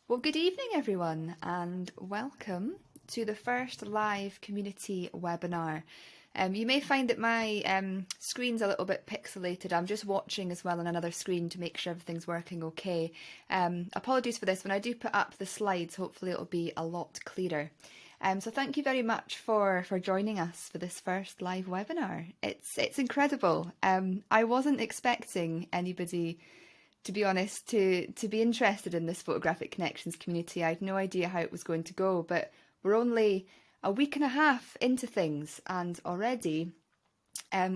Well, good evening, everyone, and welcome to the first live community webinar. You may find that my screen's a little bit pixelated. I'm just watching as well on another screen to make sure everything's working okay. Apologies for this. When I do put up the slides, hopefully it'll be a lot clearer. So thank you very much for joining us for this first live webinar. It's incredible. I wasn't expecting anybody, to be honest, to be interested in this Photographic Connections community. I had no idea how it was going to go, but we're only a week and a half into things, and already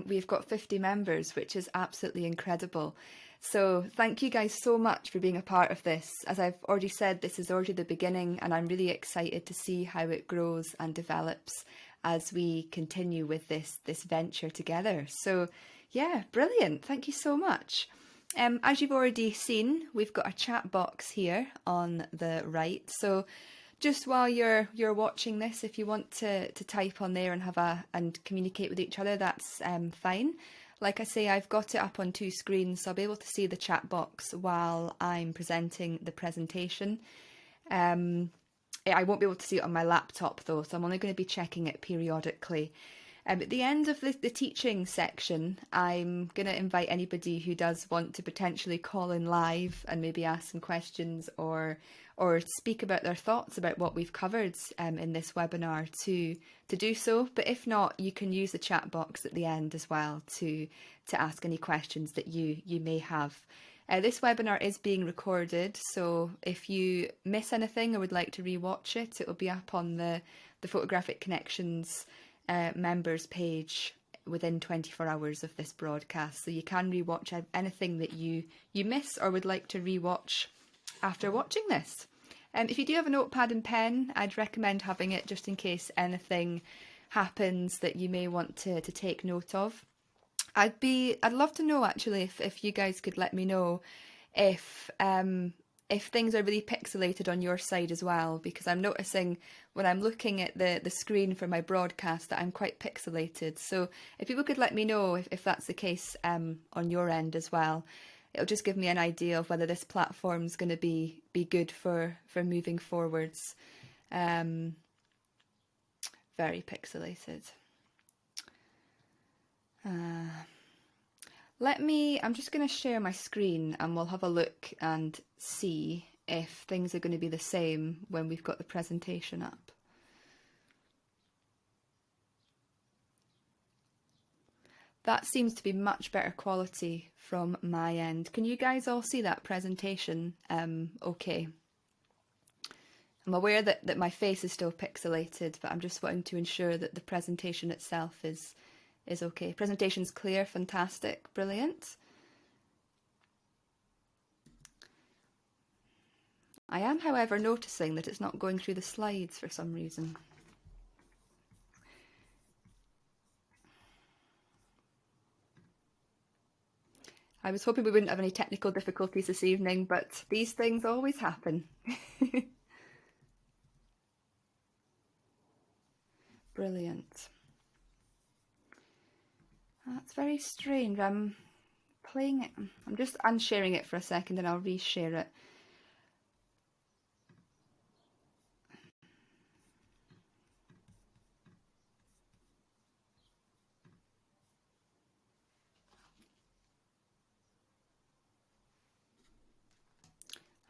we've got 50 members, which is absolutely incredible. So thank you guys so much for being a part of this. As I've already said, this is already the beginning, and I'm really excited to see how it grows and develops as we continue with this venture together. So yeah, brilliant. Thank you so much. As you've already seen, we've got a chat box here on the right. So just while you're watching this, if you want to type on there and communicate with each other, that's fine. Like I say, I've got it up on two screens, so I'll be able to see the chat box while I'm presenting the presentation. I won't be able to see it on my laptop though, so I'm only going to be checking it periodically. At the end of the teaching section, I'm going to invite anybody who does want to potentially call in live and maybe ask some questions or speak about their thoughts about what we've covered in this webinar to do so. But if not, you can use the chat box at the end as well to ask any questions that you may have. This webinar is being recorded, so if you miss anything or would like to rewatch it, it will be up on the Photographic Connections members page within 24 hours of this broadcast, so you can rewatch anything that you miss or would like to rewatch after watching this. If you do have a notepad and pen, I'd recommend having it just in case anything happens that you may want to take note of. I'd love to know actually if you guys could let me know if things are really pixelated on your side as well, because I'm noticing when I'm looking at the screen for my broadcast that I'm quite pixelated. So if people could let me know if that's the case on your end as well, it'll just give me an idea of whether this platform's going to be good for moving forwards. Very pixelated. I'm just going to share my screen and we'll have a look and see if things are going to be the same when we've got the presentation up. That seems to be much better quality from my end. Can you guys all see that presentation okay? I'm aware that my face is still pixelated, but I'm just wanting to ensure that the presentation itself is okay. Presentation's clear, fantastic, brilliant. I am, however, noticing that it's not going through the slides for some reason. I was hoping we wouldn't have any technical difficulties this evening, but these things always happen. Brilliant. That's very strange. I'm playing it. I'm just unsharing it for a second and I'll reshare it.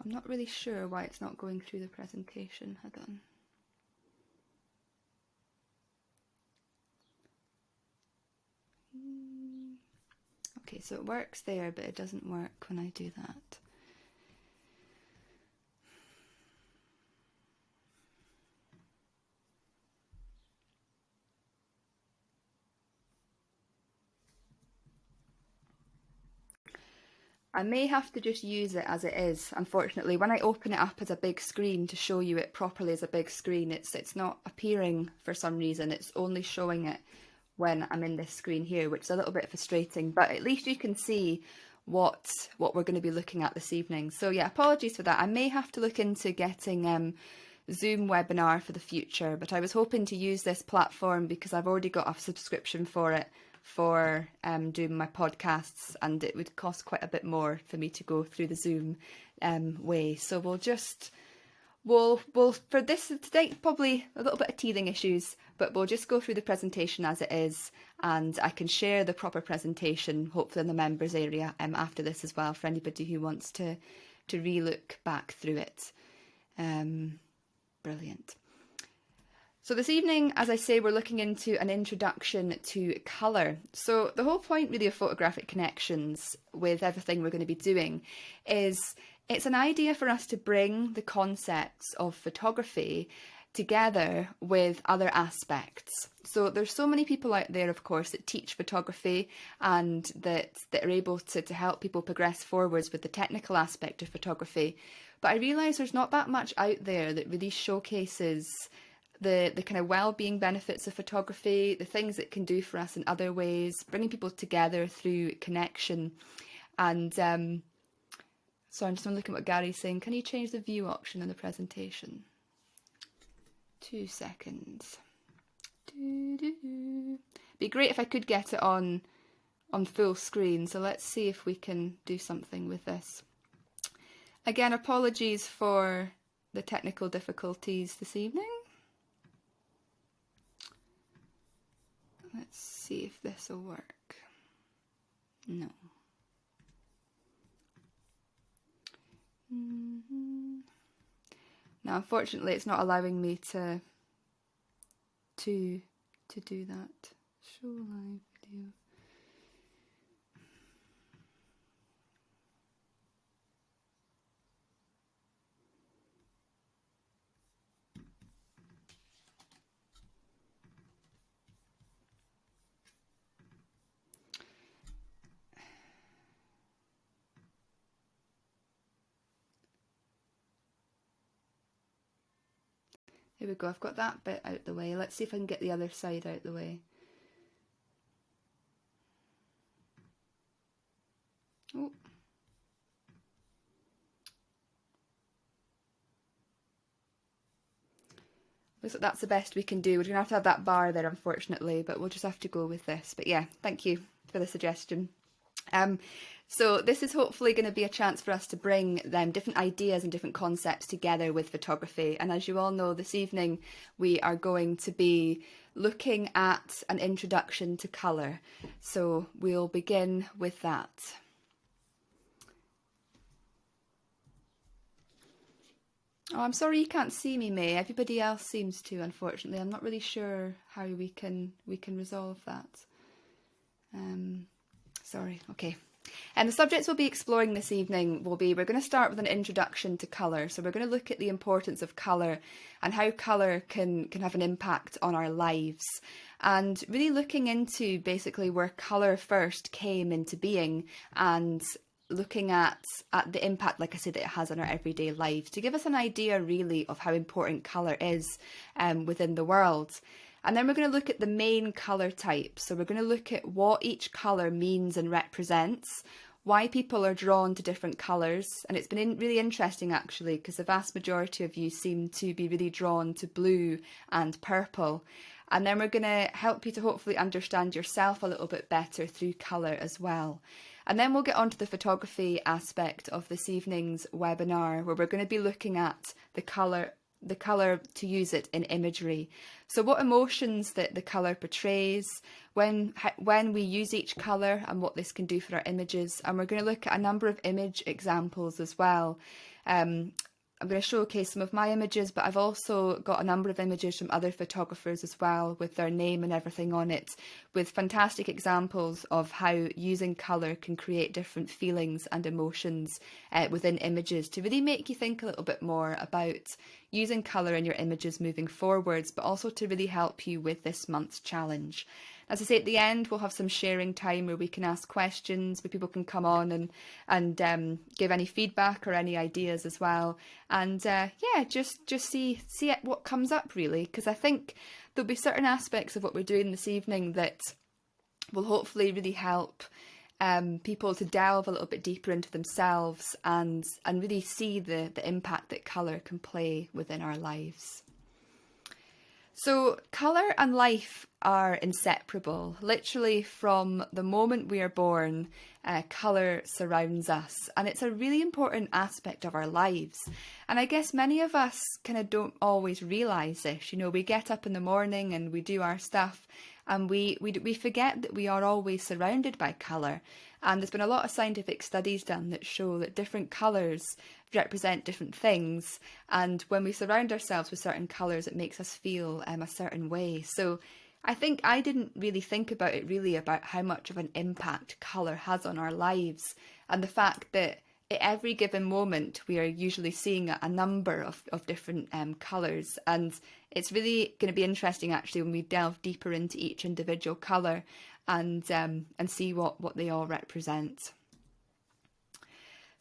I'm not really sure why it's not going through the presentation. Hold on. Okay, so it works there, but it doesn't work when I do that. I may have to just use it as it is, unfortunately. When I open it up as a big screen to show you it properly as a big screen, it's not appearing for some reason. It's only showing it when I'm in this screen here, which is a little bit frustrating, but at least you can see what we're going to be looking at this evening. So yeah, apologies for that. I may have to look into getting Zoom webinar for the future, but I was hoping to use this platform because I've already got a subscription for it for doing my podcasts, and it would cost quite a bit more for me to go through the Zoom way. So we'll just We'll for this today, probably a little bit of teething issues, but we'll just go through the presentation as it is, and I can share the proper presentation, hopefully in the members area, after this as well, for anybody who wants to re-look back through it. Brilliant. So this evening, as I say, we're looking into an introduction to colour. So the whole point really of Photographic Connections with everything we're going to be doing is it's an idea for us to bring the concepts of photography together with other aspects. So there's so many people out there, of course, that teach photography and that are able to help people progress forwards with the technical aspect of photography. But I realise there's not that much out there that really showcases the kind of well-being benefits of photography, the things it can do for us in other ways, bringing people together through connection. And so I'm just looking at what Gary's saying. Can you change the view option in the presentation? 2 seconds. Be great if I could get it on full screen. So let's see if we can do something with this. Again, apologies for the technical difficulties this evening. Let's see if this will work. No. Now, unfortunately, it's not allowing me to do that. Show live video. Here we go, I've got that bit out the way. Let's see if I can get the other side out the way. Oh. Looks like that's the best we can do. We're going to have that bar there, unfortunately, but we'll just have to go with this. But yeah, thank you for the suggestion. So this is hopefully going to be a chance for us to bring different ideas and different concepts together with photography. And as you all know, this evening we are going to be looking at an introduction to colour. So we'll begin with that. Oh, I'm sorry you can't see me, May. Everybody else seems to, unfortunately. I'm not really sure how we can resolve that. Sorry, okay. And the subjects we'll be exploring this evening we're going to start with an introduction to colour. So we're going to look at the importance of colour and how colour can have an impact on our lives. And really looking into basically where colour first came into being and looking at the impact, like I said, that it has on our everyday lives to give us an idea really of how important colour is within the world. And then we're going to look at the main colour types. So we're going to look at what each colour means and represents, why people are drawn to different colours. And it's been really interesting actually, because the vast majority of you seem to be really drawn to blue and purple. And then we're going to help you to hopefully understand yourself a little bit better through colour as well. And then we'll get on to the photography aspect of this evening's webinar, where we're going to be looking at the colour to use it in imagery. So what emotions that the colour portrays, when we use each colour and what this can do for our images. And we're going to look at a number of image examples as well. I'm going to showcase some of my images, but I've also got a number of images from other photographers as well with their name and everything on it, with fantastic examples of how using colour can create different feelings and emotions within images to really make you think a little bit more about using colour in your images moving forwards, but also to really help you with this month's challenge. As I say, at the end, we'll have some sharing time where we can ask questions, where people can come on and give any feedback or any ideas as well. And yeah, just see what comes up really, because I think there'll be certain aspects of what we're doing this evening that will hopefully really help people to delve a little bit deeper into themselves and really see the impact that colour can play within our lives. So, colour and life are inseparable. Literally, from the moment we are born, colour surrounds us, and it's a really important aspect of our lives. And I guess many of us kind of don't always realise this. You know, we get up in the morning and we do our stuff, and we forget that we are always surrounded by colour. And there's been a lot of scientific studies done that show that different colours represent different things, and when we surround ourselves with certain colours, it makes us feel a certain way. So I think I didn't really think about it really about how much of an impact colour has on our lives, and the fact that at every given moment we are usually seeing a number of different colours, and it's really going to be interesting actually when we delve deeper into each individual colour and see what they all represent.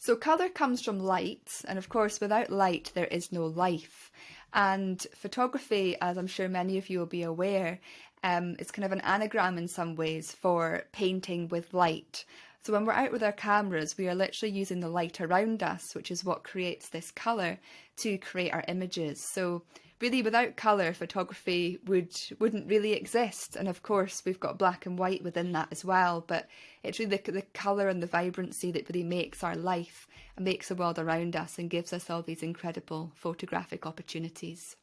So colour comes from light, and of course without light there is no life. And photography, as I'm sure many of you will be aware, it's kind of an anagram in some ways for painting with light. So when we're out with our cameras, we are literally using the light around us, which is what creates this colour, to create our images. So really without colour, photography wouldn't really exist. And of course we've got black and white within that as well, but it's really the colour and the vibrancy that really makes our life and makes the world around us and gives us all these incredible photographic opportunities.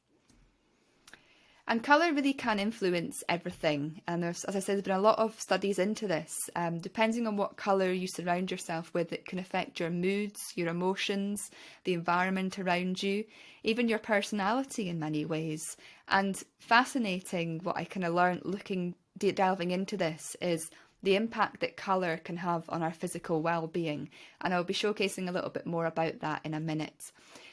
And colour really can influence everything, and as I said, there's been a lot of studies into this. Depending on what colour you surround yourself with, it can affect your moods, your emotions, the environment around you, even your personality in many ways. And fascinating, what I kind of learned delving into this is the impact that colour can have on our physical well-being, and I'll be showcasing a little bit more about that in a minute.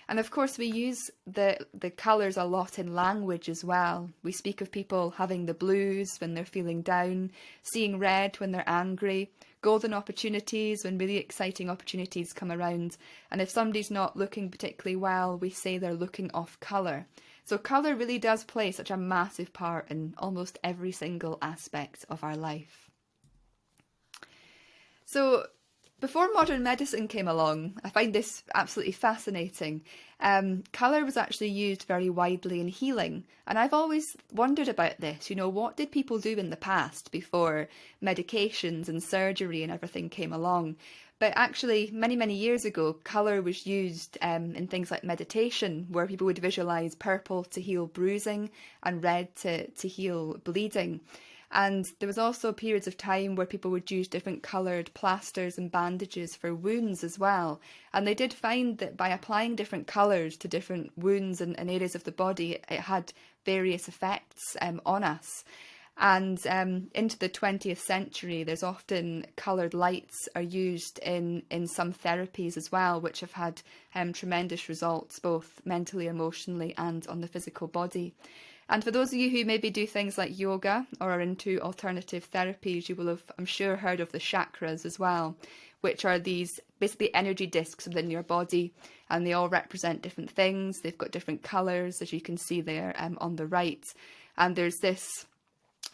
And of course we use the colours a lot in language as well. We speak of people having the blues when they're feeling down, seeing red when they're angry, golden opportunities when really exciting opportunities come around. And if somebody's not looking particularly well, we say they're looking off colour. So colour really does play such a massive part in almost every single aspect of our life. So before modern medicine came along, I find this absolutely fascinating. Colour was actually used very widely in healing, and I've always wondered about this. You know, what did people do in the past before medications and surgery and everything came along? But actually, many, many years ago, colour was used in things like meditation, where people would visualise purple to heal bruising and red to heal bleeding. And there was also periods of time where people would use different coloured plasters and bandages for wounds as well. And they did find that by applying different colours to different wounds and areas of the body, it had various effects on us. And into the 20th century, there's often coloured lights are used in some therapies as well, which have had tremendous results, both mentally, emotionally, and on the physical body. And for those of you who maybe do things like yoga or are into alternative therapies, you will have, I'm sure, heard of the chakras as well, which are these basically energy discs within your body, and they all represent different things. They've got different colours, as you can see there on the right. And there's this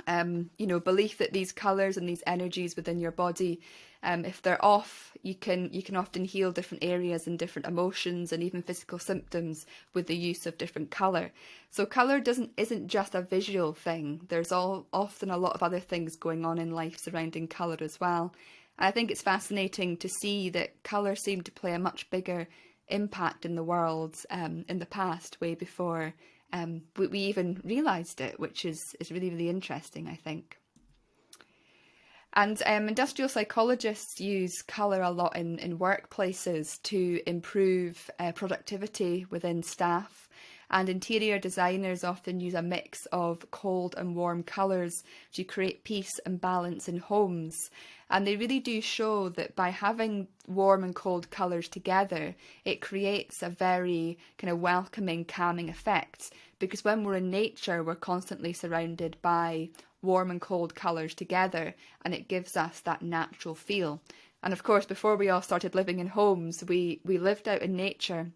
belief that these colours and these energies within your body, if they're off, you can often heal different areas and different emotions and even physical symptoms with the use of different colour. So colour isn't just a visual thing. There's often a lot of other things going on in life surrounding colour as well. And I think it's fascinating to see that colour seemed to play a much bigger impact in the world in the past, way before we even realised it, which is really, really interesting, I think. And industrial psychologists use colour a lot in workplaces to improve productivity within staff. And interior designers often use a mix of cold and warm colours to create peace and balance in homes. And they really do show that by having warm and cold colours together, it creates a very kind of welcoming, calming effect. Because when we're in nature, we're constantly surrounded by warm and cold colours together, and it gives us that natural feel. And of course, before we all started living in homes, we lived out in nature.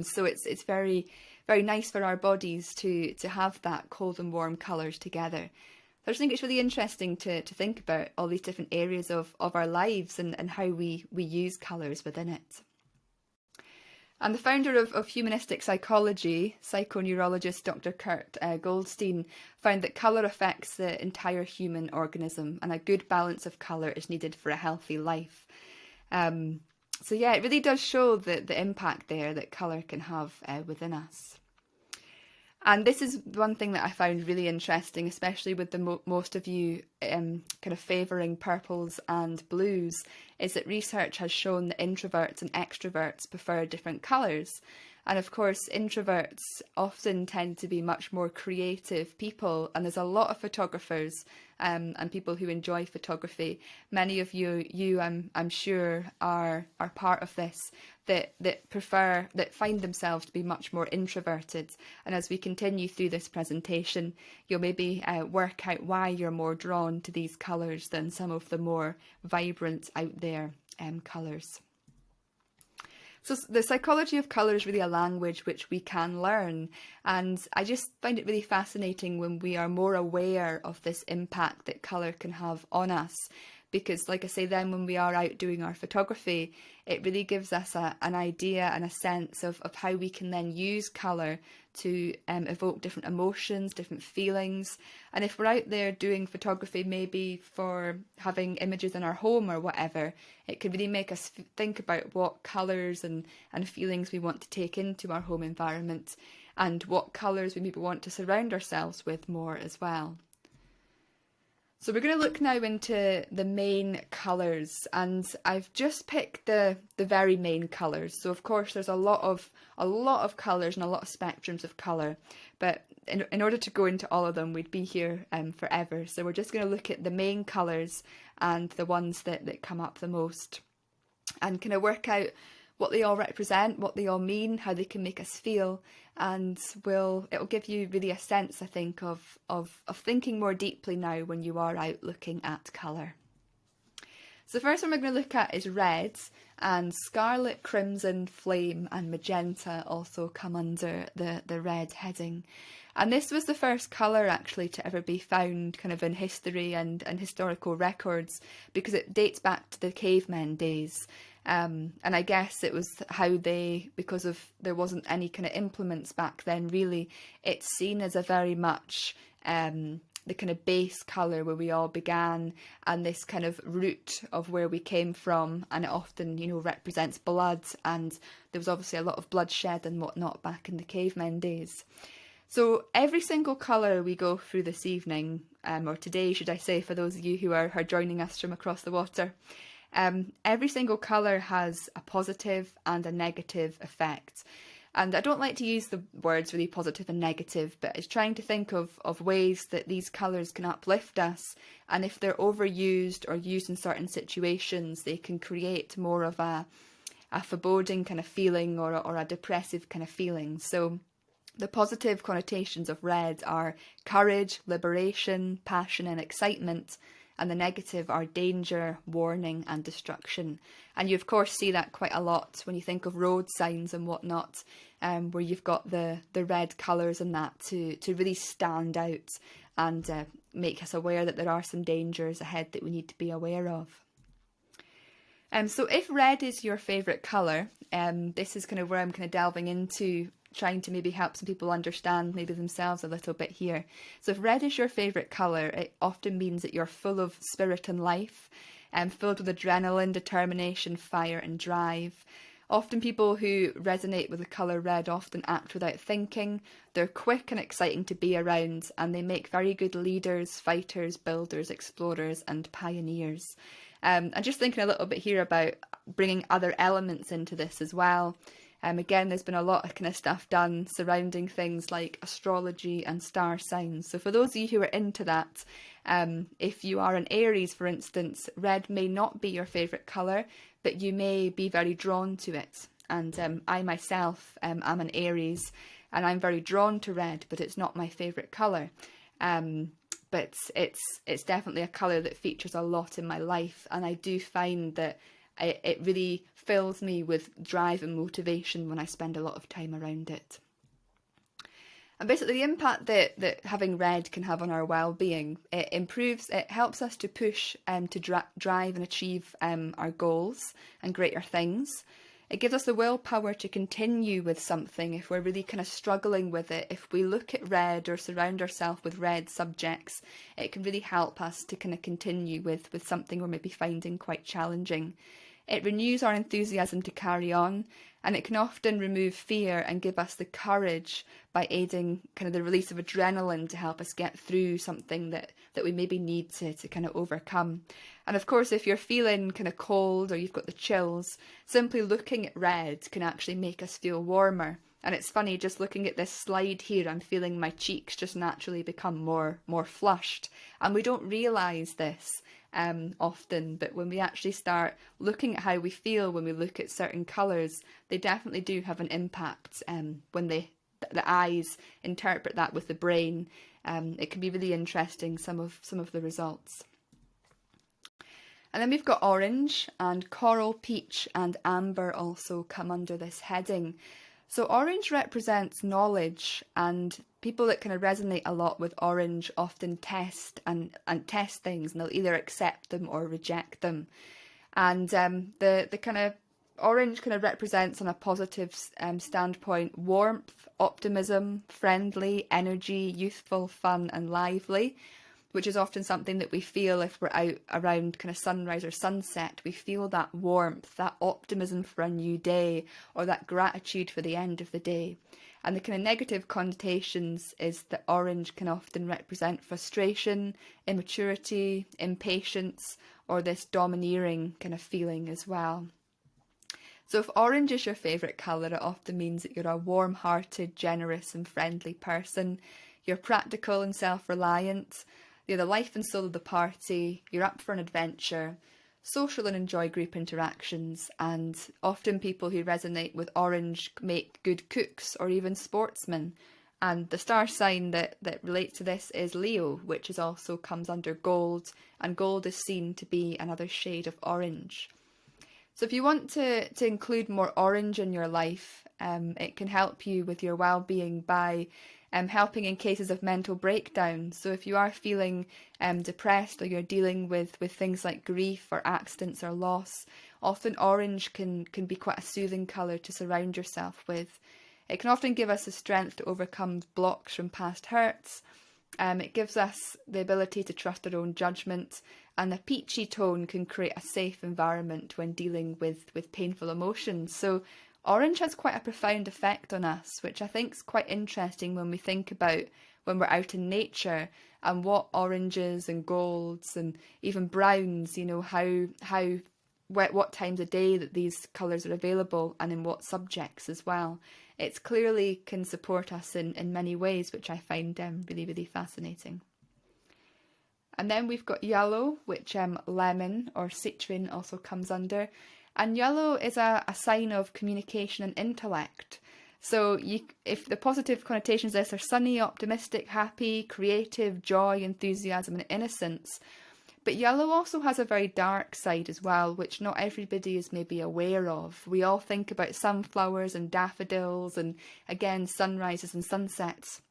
So it's very, very nice for our bodies to have that cold and warm colours together. So I just think it's really interesting to think about all these different areas of our lives and how we use colours within it. And the founder of humanistic psychology, psychoneurologist Dr. Kurt Goldstein, found that colour affects the entire human organism, and a good balance of colour is needed for a healthy life. So yeah, it really does show the impact there that colour can have within us. And this is one thing that I found really interesting, especially with the most of you kind of favouring purples and blues, is that research has shown that introverts and extroverts prefer different colours. And of course, introverts often tend to be much more creative people, and there's a lot of photographers and people who enjoy photography. Many of you I'm sure are part of this, that find themselves to be much more introverted. And as we continue through this presentation, you'll maybe work out why you're more drawn to these colours than some of the more vibrant out there colours. So the psychology of colour is really a language which we can learn, and I just find it really fascinating when we are more aware of this impact that colour can have on us. Because like I say, then when we are out doing our photography, it really gives us an idea and a sense of how we can then use colour to evoke different emotions, different feelings. And if we're out there doing photography, maybe for having images in our home or whatever, it could really make us think about what colours and feelings we want to take into our home environment, and what colours we maybe want to surround ourselves with more as well. So we're going to look now into the main colours, and I've just picked the very main colours. So of course there's a lot of colours and a lot of spectrums of colour, but in order to go into all of them we'd be here forever. So we're just going to look at the main colours and the ones that come up the most, and kind of work out what they all represent, what they all mean, how they can make us feel, and it'll give you really a sense, I think, of thinking more deeply now when you are out looking at colour. So the first one we're going to look at is red, and scarlet, crimson, flame and magenta also come under the red heading. And this was the first colour actually to ever be found kind of in history and historical records, because it dates back to the cavemen days. And I guess it was how because there wasn't any kind of implements back then really, it's seen as a very much the kind of base colour where we all began, and this kind of root of where we came from, and it often, represents blood, and there was obviously a lot of bloodshed and whatnot back in the cavemen days. So every single colour we go through this evening, or today should I say, for those of you who are joining us from across the water, every single colour has a positive and a negative effect. And I don't like to use the words really positive and negative, but it's trying to think of ways that these colours can uplift us. And if they're overused or used in certain situations, they can create more of a foreboding kind of feeling or a depressive kind of feeling. So the positive connotations of red are courage, liberation, passion and excitement. And the negative are danger, warning and destruction. And you of course see that quite a lot when you think of road signs and whatnot, where you've got the red colours and that to really stand out and make us aware that there are some dangers ahead that we need to be aware of. So if red is your favourite colour, this is kind of where I'm kind of delving into trying to maybe help some people understand maybe themselves a little bit here. So if red is your favourite colour, it often means that you're full of spirit and life, filled with adrenaline, determination, fire and drive. Often people who resonate with the colour red often act without thinking. They're quick and exciting to be around, and they make very good leaders, fighters, builders, explorers and pioneers. I'm just thinking a little bit here about bringing other elements into this as well. Again, there's been a lot of kind of stuff done surrounding things like astrology and star signs. So for those of you who are into that, if you are an Aries, for instance, red may not be your favourite colour, but you may be very drawn to it. And I myself am an Aries, and I'm very drawn to red, but it's not my favourite colour. But it's definitely a colour that features a lot in my life, and I do find that it really fills me with drive and motivation when I spend a lot of time around it. And basically the impact that having red can have on our well-being, it helps us to push to drive and achieve our goals and greater things. It gives us the willpower to continue with something if we're really kind of struggling with it. If we look at red or surround ourselves with red subjects, it can really help us to kind of continue with something we're maybe finding quite challenging. It renews our enthusiasm to carry on, and it can often remove fear and give us the courage by aiding kind of the release of adrenaline to help us get through something that we maybe need to kind of overcome. And of course, if you're feeling kind of cold or you've got the chills, simply looking at red can actually make us feel warmer. And it's funny, just looking at this slide here, I'm feeling my cheeks just naturally become more flushed. And we don't realise this often, but when we actually start looking at how we feel when we look at certain colours, they definitely do have an impact when the eyes interpret that with the brain. It can be really interesting, some of the results. And then we've got orange, and coral, peach and amber also come under this heading. So orange represents knowledge, and people that kind of resonate a lot with orange often test and test things, and they'll either accept them or reject them. And the kind of orange kind of represents, on a positive standpoint, warmth, optimism, friendly, energy, youthful, fun and lively, which is often something that we feel if we're out around kind of sunrise or sunset. We feel that warmth, that optimism for a new day, or that gratitude for the end of the day. And the kind of negative connotations is that orange can often represent frustration, immaturity, impatience, or this domineering kind of feeling as well. So if orange is your favourite colour, it often means that you're a warm-hearted, generous and friendly person. You're practical and self-reliant. You're the life and soul of the party. You're up for an adventure, social and enjoy group interactions. And often people who resonate with orange make good cooks or even sportsmen. And the star sign that relates to this is Leo, which is also comes under gold. And gold is seen to be another shade of orange. So if you want to include more orange in your life, it can help you with your well-being by helping in cases of mental breakdown. So if you are feeling depressed, or you're dealing with things like grief or accidents or loss, often orange can be quite a soothing colour to surround yourself with. It can often give us the strength to overcome blocks from past hurts. It gives us the ability to trust our own judgment, and the peachy tone can create a safe environment when dealing with painful emotions. So orange has quite a profound effect on us, which I think is quite interesting when we think about when we're out in nature and what oranges and golds and even browns, you know, what times of day that these colours are available and in what subjects as well. It clearly can support us in many ways, which I find really, really fascinating. And then we've got yellow, which lemon or citrine also comes under. And yellow is a sign of communication and intellect. So if the positive connotations of this are sunny, optimistic, happy, creative, joy, enthusiasm and innocence. But yellow also has a very dark side as well, which not everybody is maybe aware of. We all think about sunflowers and daffodils and, again, sunrises and sunsets.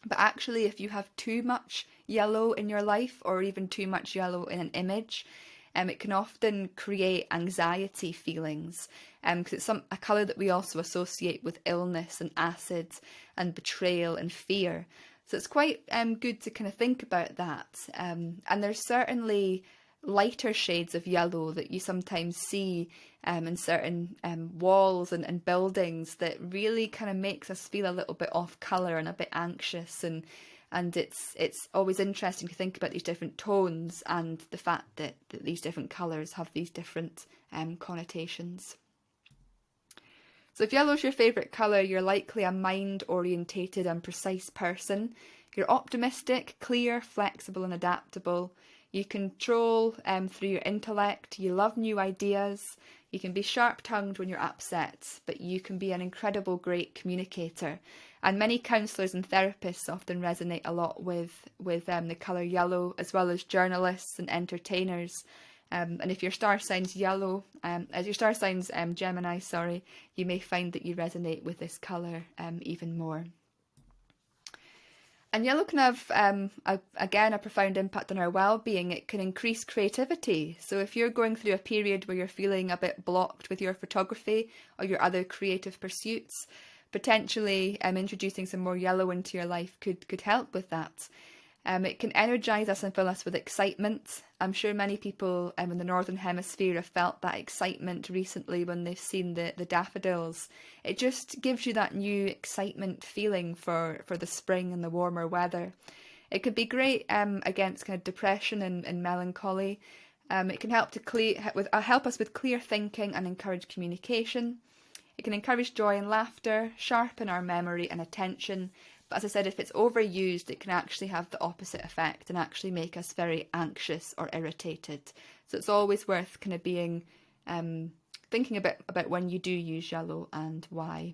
But actually, if you have too much yellow in your life, or even too much yellow in an image, it can often create anxiety feelings, because it's a colour that we also associate with illness and acids and betrayal and fear. So it's quite good to kind of think about that. And there's certainly lighter shades of yellow that you sometimes see in certain walls and buildings that really kind of makes us feel a little bit off colour and a bit anxious. And it's always interesting to think about these different tones and the fact that these different colours have these different connotations. So if yellow is your favourite colour, you're likely a mind-orientated and precise person. You're optimistic, clear, flexible and adaptable. You control through your intellect. You love new ideas. You can be sharp-tongued when you're upset, but you can be an incredible, great communicator. And many counsellors and therapists often resonate a lot with the colour yellow, as well as journalists and entertainers. And if your star sign's yellow, as your star sign's Gemini, you may find that you resonate with this colour even more. And yellow can have, again, a profound impact on our well-being. It can increase creativity. So if you're going through a period where you're feeling a bit blocked with your photography or your other creative pursuits, potentially introducing some more yellow into your life could help with that. It can energise us and fill us with excitement. I'm sure many people in the Northern Hemisphere have felt that excitement recently when they've seen the daffodils. It just gives you that new excitement feeling for the spring and the warmer weather. It could be great against kind of depression and melancholy. It can help help us with clear thinking and encourage communication. It can encourage joy and laughter, sharpen our memory and attention. But as I said, if it's overused, it can actually have the opposite effect and actually make us very anxious or irritated. So it's always worth kind of being thinking about when you do use yellow and why.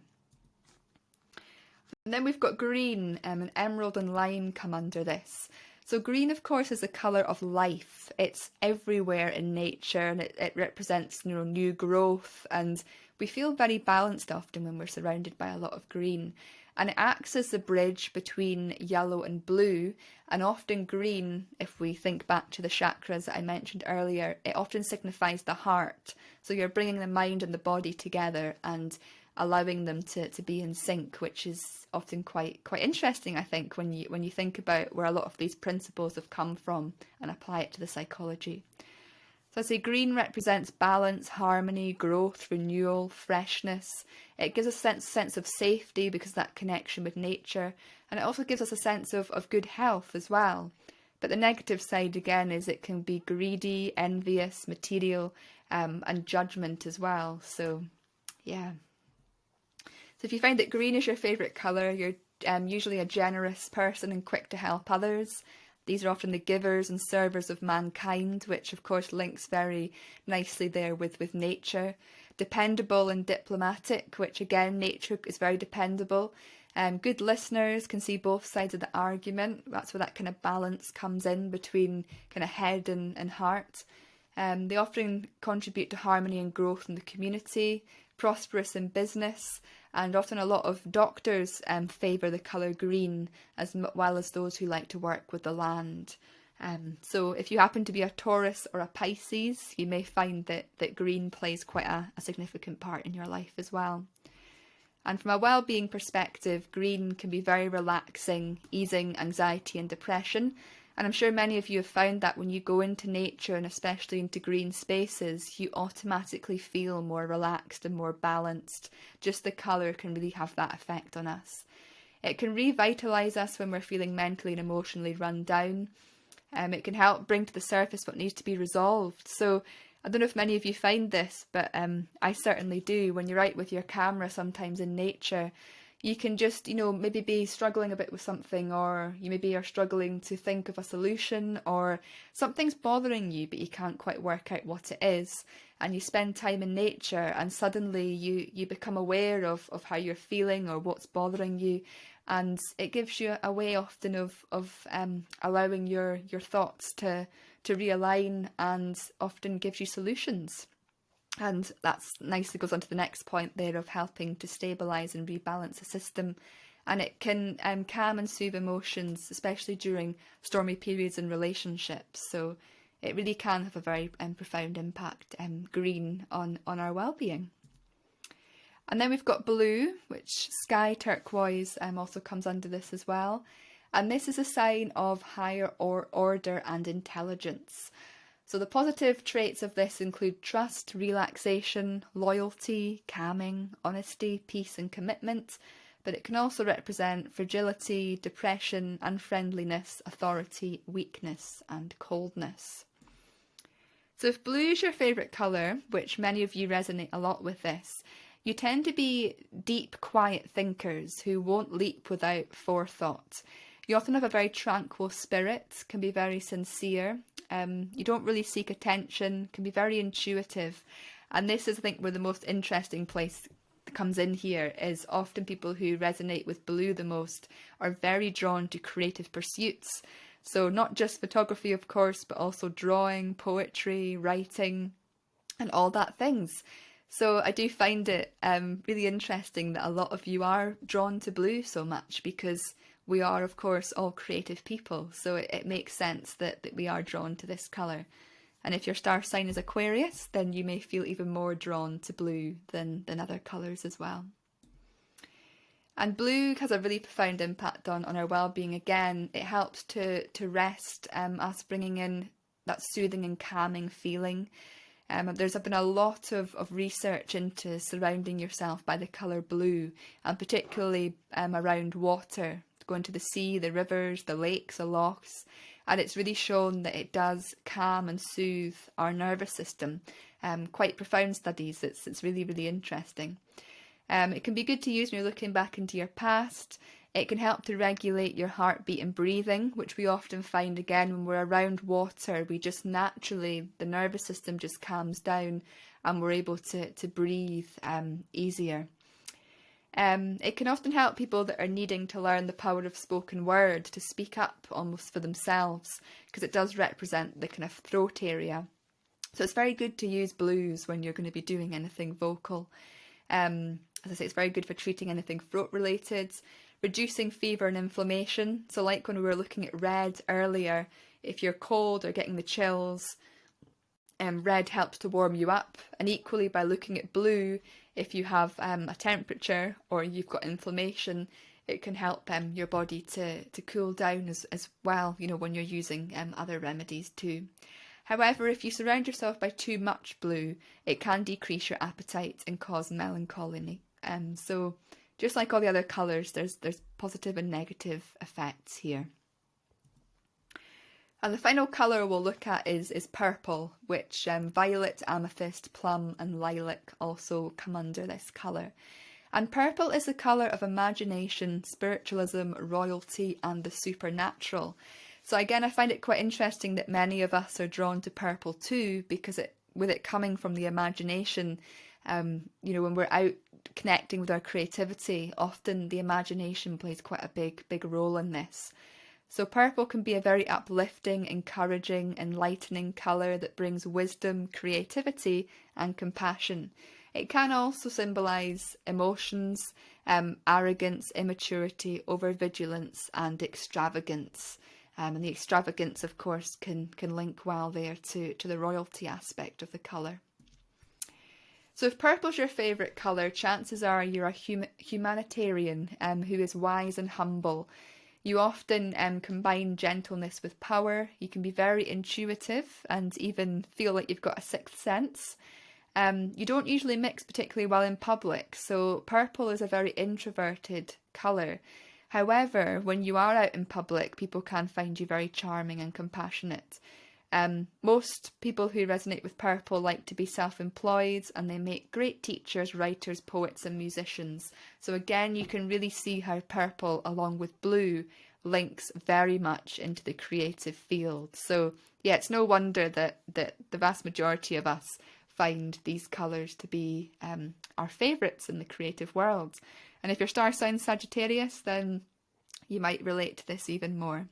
And then we've got green, and emerald and lime come under this. So green, of course, is the colour of life. It's everywhere in nature, and it represents, new growth, and we feel very balanced often when we're surrounded by a lot of green. And it acts as the bridge between yellow and blue, and often green, if we think back to the chakras that I mentioned earlier, it often signifies the heart. So you're bringing the mind and the body together and allowing them to be in sync, which is often quite interesting, I think, when you think about where a lot of these principles have come from and apply it to the psychology. So I say green represents balance, harmony, growth, renewal, freshness. It gives us a sense of safety because of that connection with nature, and it also gives us a sense of good health as well. But the negative side again is it can be greedy, envious, material, and judgment as well. So yeah. So if you find that green is your favourite colour, you're usually a generous person and quick to help others. These are often the givers and servers of mankind, which of course links very nicely there with nature. Dependable and diplomatic, which again, nature is very dependable. Good listeners can see both sides of the argument. That's where that kind of balance comes in between kind of head and heart. They often contribute to harmony and growth in the community, prosperous in business, and often a lot of doctors favour the colour green as well as those who like to work with the land. So if you happen to be a Taurus or a Pisces, you may find that green plays quite a significant part in your life as well. And from a well-being perspective, green can be very relaxing, easing anxiety and depression. And I'm sure many of you have found that when you go into nature and especially into green spaces, you automatically feel more relaxed and more balanced. Just the colour can really have that effect on us. It can revitalise us when we're feeling mentally and emotionally run down. It can help bring to the surface what needs to be resolved. So I don't know if many of you find this, but I certainly do. When you're out with your camera sometimes in nature, you can just, maybe be struggling a bit with something, or you maybe are struggling to think of a solution, or something's bothering you, but you can't quite work out what it is. And you spend time in nature and suddenly you become aware of how you're feeling or what's bothering you. And it gives you a way often of allowing your thoughts to realign, and often gives you solutions. And that's nicely goes on to the next point there of helping to stabilise and rebalance the system. And it can calm and soothe emotions, especially during stormy periods in relationships. So it really can have a very profound impact, green, on our well-being. And then we've got blue, which sky turquoise also comes under this as well. And this is a sign of higher order and intelligence. So the positive traits of this include trust, relaxation, loyalty, calming, honesty, peace and commitment. But it can also represent fragility, depression, unfriendliness, authority, weakness and coldness. So if blue is your favourite colour, which many of you resonate a lot with this, you tend to be deep, quiet thinkers who won't leap without forethought. You often have a very tranquil spirit, can be very sincere. You don't really seek attention, can be very intuitive. And this is, I think, where the most interesting place comes in here, is often people who resonate with blue the most are very drawn to creative pursuits. So not just photography, of course, but also drawing, poetry, writing, and all that things. So I do find it really interesting that a lot of you are drawn to blue so much, because we are, of course, all creative people, so it makes sense that we are drawn to this colour. And if your star sign is Aquarius, then you may feel even more drawn to blue than other colours as well. And blue has a really profound impact on our well-being. Again, it helps to rest, us bringing in that soothing and calming feeling. There's been a lot of research into surrounding yourself by the colour blue, and particularly around water, going to the sea, the rivers, the lakes, the lochs, and it's really shown that it does calm and soothe our nervous system. Quite profound studies. It's really, really interesting. It can be good to use when you're looking back into your past. It can help to regulate your heartbeat and breathing, which we often find again when we're around water. We just naturally, the nervous system just calms down and we're able to breathe easier. It can often help people that are needing to learn the power of spoken word, to speak up almost for themselves, because it does represent the kind of throat area. So it's very good to use blues when you're going to be doing anything vocal. As I say, it's very good for treating anything throat related, reducing fever and inflammation. So like when we were looking at red earlier, if you're cold or getting the chills, red helps to warm you up. And equally by looking at blue, if you have a temperature or you've got inflammation, it can help your body to cool down as well, you know, when you're using other remedies too. However, if you surround yourself by too much blue, it can decrease your appetite and cause melancholy. So just like all the other colours, there's positive and negative effects here. And the final colour we'll look at is purple, which violet, amethyst, plum and lilac also come under this colour. And purple is the colour of imagination, spiritualism, royalty and the supernatural. So again, I find it quite interesting that many of us are drawn to purple too, because with it coming from the imagination, you know, when we're out connecting with our creativity, often the imagination plays quite a big role in this. So purple can be a very uplifting, encouraging, enlightening colour that brings wisdom, creativity and compassion. It can also symbolise emotions, arrogance, immaturity, overvigilance and extravagance. And the extravagance, of course, can link well there to the royalty aspect of the colour. So if purple's your favourite colour, chances are you're a humanitarian who is wise and humble. You often combine gentleness with power. You can be very intuitive and even feel like you've got a sixth sense. You don't usually mix particularly well in public, so purple is a very introverted colour. However, when you are out in public, people can find you very charming and compassionate. Most people who resonate with purple like to be self-employed, and they make great teachers, writers, poets and musicians. So again, you can really see how purple, along with blue, links very much into the creative field. So yeah, it's no wonder that the vast majority of us find these colours to be our favourites in the creative world. And if your star sign's Sagittarius, then you might relate to this even more.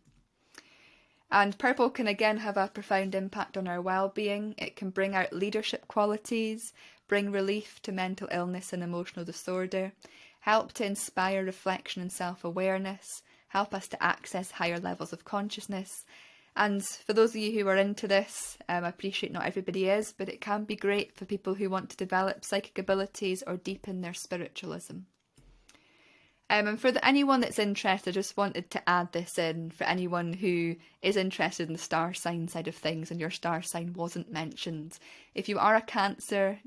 And purple can again have a profound impact on our well-being. It can bring out leadership qualities, bring relief to mental illness and emotional disorder, help to inspire reflection and self-awareness, help us to access higher levels of consciousness. And for those of you who are into this, I appreciate not everybody is, but it can be great for people who want to develop psychic abilities or deepen their spiritualism. And for anyone that's interested, I just wanted to add this in for anyone who is interested in the star sign side of things and your star sign wasn't mentioned. If you are a Cancer,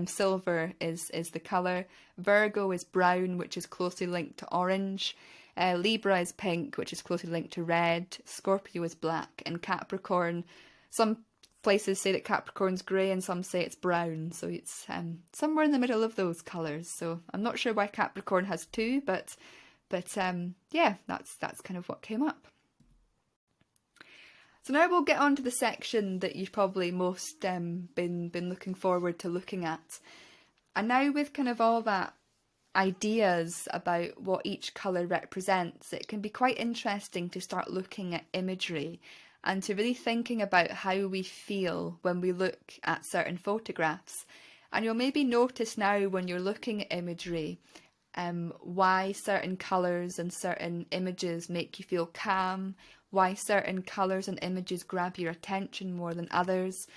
silver is the colour. Virgo is brown, which is closely linked to orange. Libra is pink, which is closely linked to red. Scorpio is black. And Capricorn, some places say that Capricorn's grey and some say it's brown, so it's somewhere in the middle of those colours. So I'm not sure why Capricorn has two, but yeah, that's kind of what came up. So now we'll get on to the section that you've probably most been looking forward to looking at. And now with kind of all that ideas about what each colour represents, it can be quite interesting to start looking at imagery and to really thinking about how we feel when we look at certain photographs. And you'll maybe notice now when you're looking at imagery, why certain colours and certain images make you feel calm, why certain colours and images grab your attention more than others,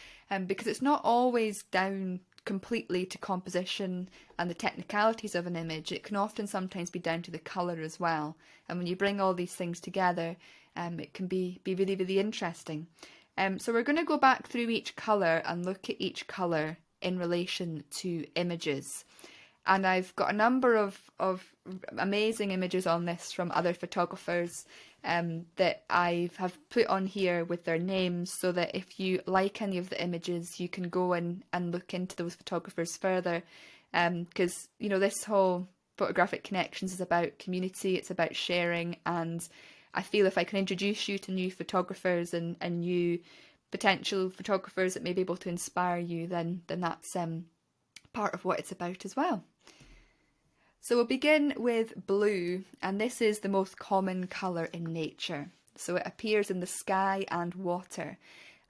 because it's not always down completely to composition and the technicalities of an image. It can often sometimes be down to the colour as well. And when you bring all these things together, it can be really, really interesting. So we're going to go back through each colour and look at each colour in relation to images. And I've got a number of amazing images on this from other photographers that I have put on here with their names, so that if you like any of the images, you can go and look into those photographers further. Because, you know, this whole Photographic Connections is about community, it's about sharing, and I feel if I can introduce you to new photographers and new potential photographers that may be able to inspire you, then that's part of what it's about as well. So we'll begin with blue, and this is the most common colour in nature. So it appears in the sky and water,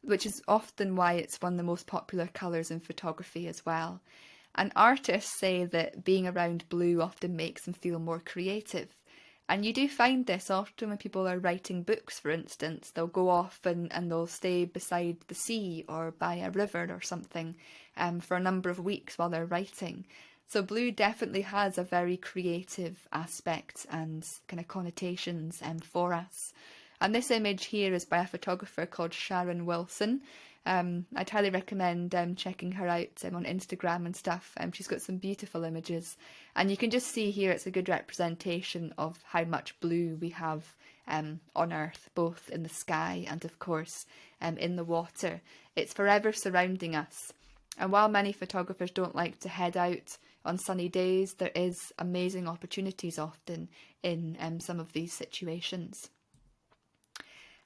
which is often why it's one of the most popular colours in photography as well. And artists say that being around blue often makes them feel more creative. And you do find this often when people are writing books, for instance. They'll go off and they'll stay beside the sea or by a river or something for a number of weeks while they're writing. So blue definitely has a very creative aspect and kind of connotations for us. And this image here is by a photographer called Sharon Wilson. I'd highly recommend checking her out on Instagram and stuff. She's got some beautiful images. And you can just see here it's a good representation of how much blue we have on Earth, both in the sky and, of course, in the water. It's forever surrounding us. And while many photographers don't like to head out on sunny days, there is amazing opportunities often in some of these situations.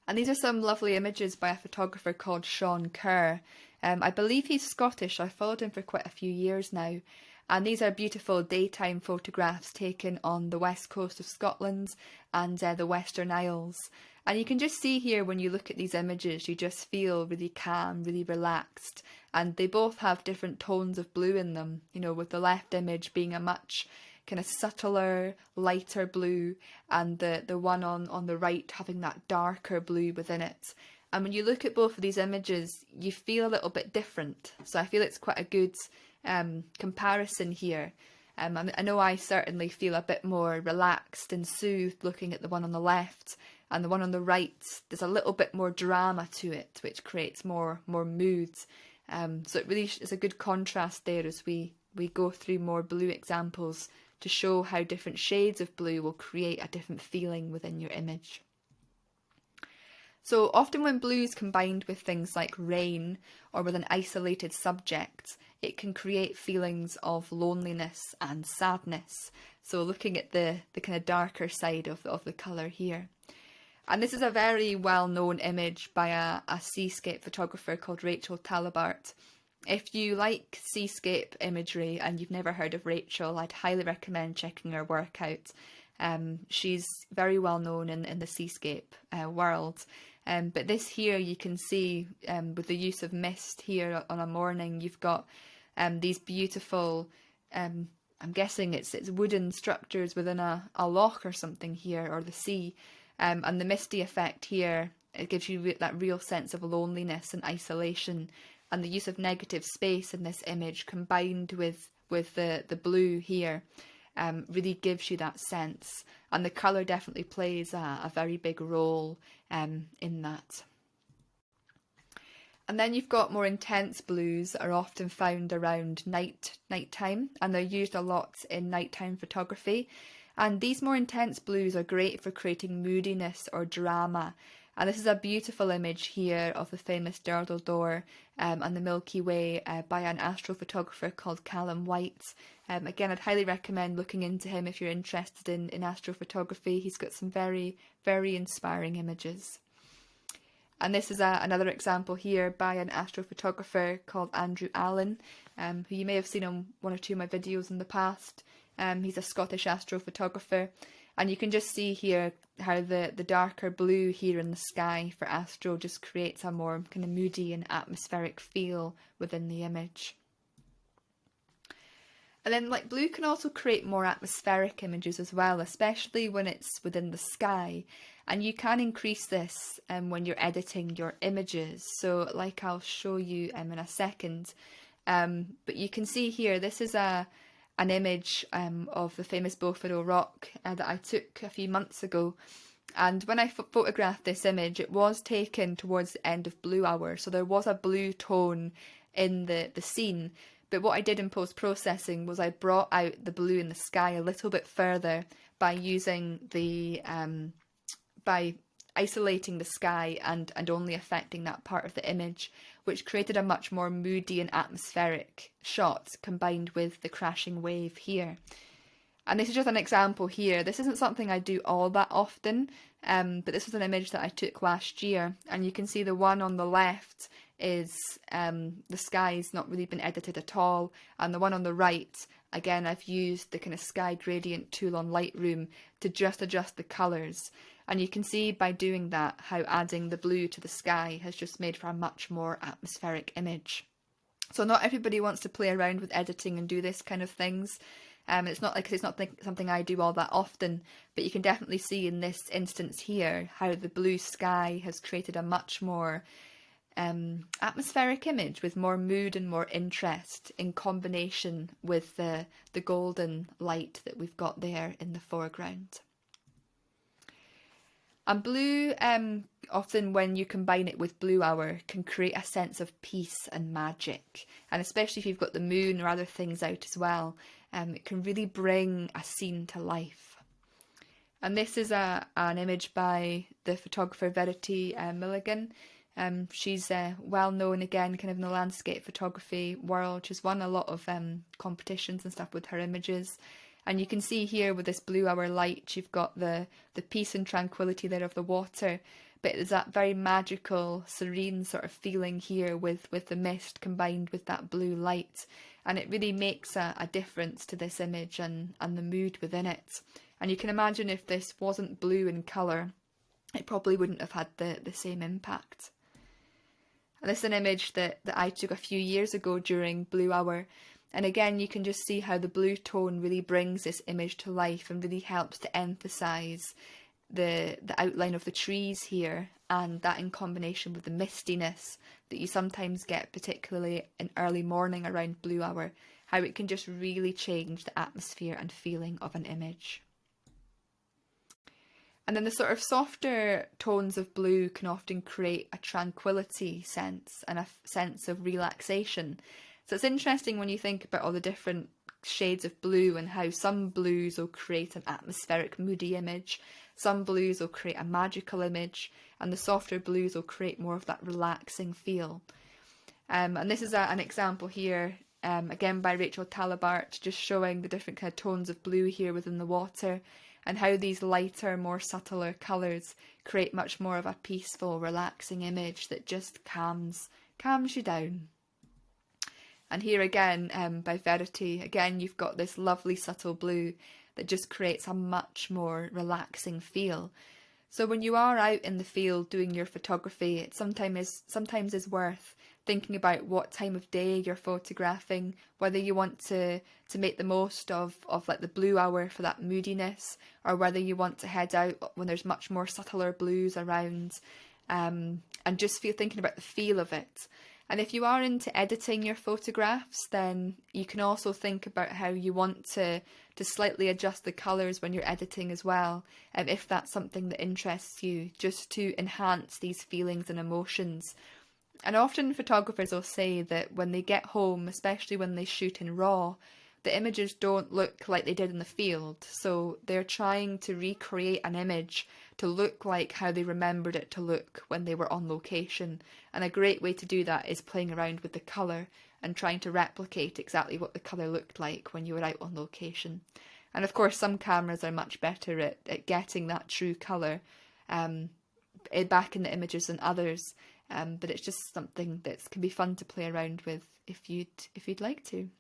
And these are some lovely images by a photographer called Sean Kerr. I believe he's Scottish. I've followed him for quite a few years now. And these are beautiful daytime photographs taken on the west coast of Scotland and the Western Isles. And you can just see here when you look at these images, you just feel really calm, really relaxed. And they both have different tones of blue in them, you know, with the left image being a much kind of subtler, lighter blue, and the one on the right having that darker blue within it. And when you look at both of these images, you feel a little bit different. So I feel it's quite a good comparison here. I know I certainly feel a bit more relaxed and soothed looking at the one on the left, and the one on the right, there's a little bit more drama to it, which creates more mood. So it really is a good contrast there as we go through more blue examples to show how different shades of blue will create a different feeling within your image. So often when blue is combined with things like rain or with an isolated subject, it can create feelings of loneliness and sadness. So looking at the kind of darker side of the colour here. And this is a very well-known image by a seascape photographer called Rachel Talabart. If you like seascape imagery and you've never heard of Rachel, I'd highly recommend checking her work out. She's very well known in the seascape world. But this here you can see with the use of mist here on a morning, you've got these beautiful, I'm guessing it's wooden structures within a loch or something here, or the sea. And the misty effect here, it gives you that real sense of loneliness and isolation. And the use of negative space in this image combined with the blue here really gives you that sense. And the colour definitely plays a very big role in that. And then you've got more intense blues that are often found around nighttime, and they're used a lot in nighttime photography. And these more intense blues are great for creating moodiness or drama. And this is a beautiful image here of the famous Durdle Door and the Milky Way by an astrophotographer called Callum White. Again, I'd highly recommend looking into him if you're interested in astrophotography. He's got some very, very inspiring images. And this is another example here by an astrophotographer called Andrew Allen, who you may have seen on one or two of my videos in the past. He's a Scottish astrophotographer. And you can just see here how the darker blue here in the sky for astro just creates a more kind of moody and atmospheric feel within the image. And then like blue can also create more atmospheric images as well, especially when it's within the sky. And you can increase this when you're editing your images. So like I'll show you in a second. But you can see here, this is an image of the famous Bofaro Rock that I took a few months ago. And when I photographed this image, it was taken towards the end of blue hour. So there was a blue tone in the scene. But what I did in post-processing was I brought out the blue in the sky a little bit further by using by isolating the sky and only affecting that part of the image, which created a much more moody and atmospheric shot combined with the crashing wave here. And this is just an example here. This isn't something I do all that often, but this was an image that I took last year, and you can see the one on the left is the sky's not really been edited at all, and the one on the right, again, I've used the kind of sky gradient tool on Lightroom to just adjust the colours. And you can see by doing that how adding the blue to the sky has just made for a much more atmospheric image. So not everybody wants to play around with editing and do this kind of things. It's not something I do all that often, but you can definitely see in this instance here how the blue sky has created a much more atmospheric image with more mood and more interest in combination with the golden light that we've got there in the foreground. And blue, often when you combine it with blue hour, can create a sense of peace and magic. And especially if you've got the moon or other things out as well, it can really bring a scene to life. And this is an image by the photographer Verity Milligan. She's well known again kind of in the landscape photography world. She's won a lot of competitions and stuff with her images. And you can see here with this blue hour light, you've got the peace and tranquility there of the water, but there's that very magical, serene sort of feeling here with the mist combined with that blue light. And it really makes a difference to this image and the mood within it. And you can imagine if this wasn't blue in colour, it probably wouldn't have had the same impact. And this is an image that I took a few years ago during blue hour. And again, you can just see how the blue tone really brings this image to life and really helps to emphasise the outline of the trees here, and that in combination with the mistiness that you sometimes get, particularly in early morning around blue hour, how it can just really change the atmosphere and feeling of an image. And then the sort of softer tones of blue can often create a tranquility sense and a sense of relaxation. So it's interesting when you think about all the different shades of blue and how some blues will create an atmospheric, moody image, some blues will create a magical image, and the softer blues will create more of that relaxing feel. And this is an example here, again by Rachel Talabart, just showing the different kind of tones of blue here within the water, and how these lighter, more subtler colours create much more of a peaceful, relaxing image that just calms you down. And here again, by Verity, again you've got this lovely subtle blue that just creates a much more relaxing feel. So when you are out in the field doing your photography, it sometimes is worth thinking about what time of day you're photographing, whether you want to make the most of like the blue hour for that moodiness, or whether you want to head out when there's much more subtler blues around, and just thinking about the feel of it. And if you are into editing your photographs, then you can also think about how you want to slightly adjust the colours when you're editing as well, if that's something that interests you, just to enhance these feelings and emotions. And often photographers will say that when they get home, especially when they shoot in RAW, the images don't look like they did in the field. So they're trying to recreate an image to look like how they remembered it to look when they were on location. And a great way to do that is playing around with the colour and trying to replicate exactly what the colour looked like when you were out on location. And of course, some cameras are much better at getting that true colour back in the images than others. But it's just something that can be fun to play around with if you'd like to.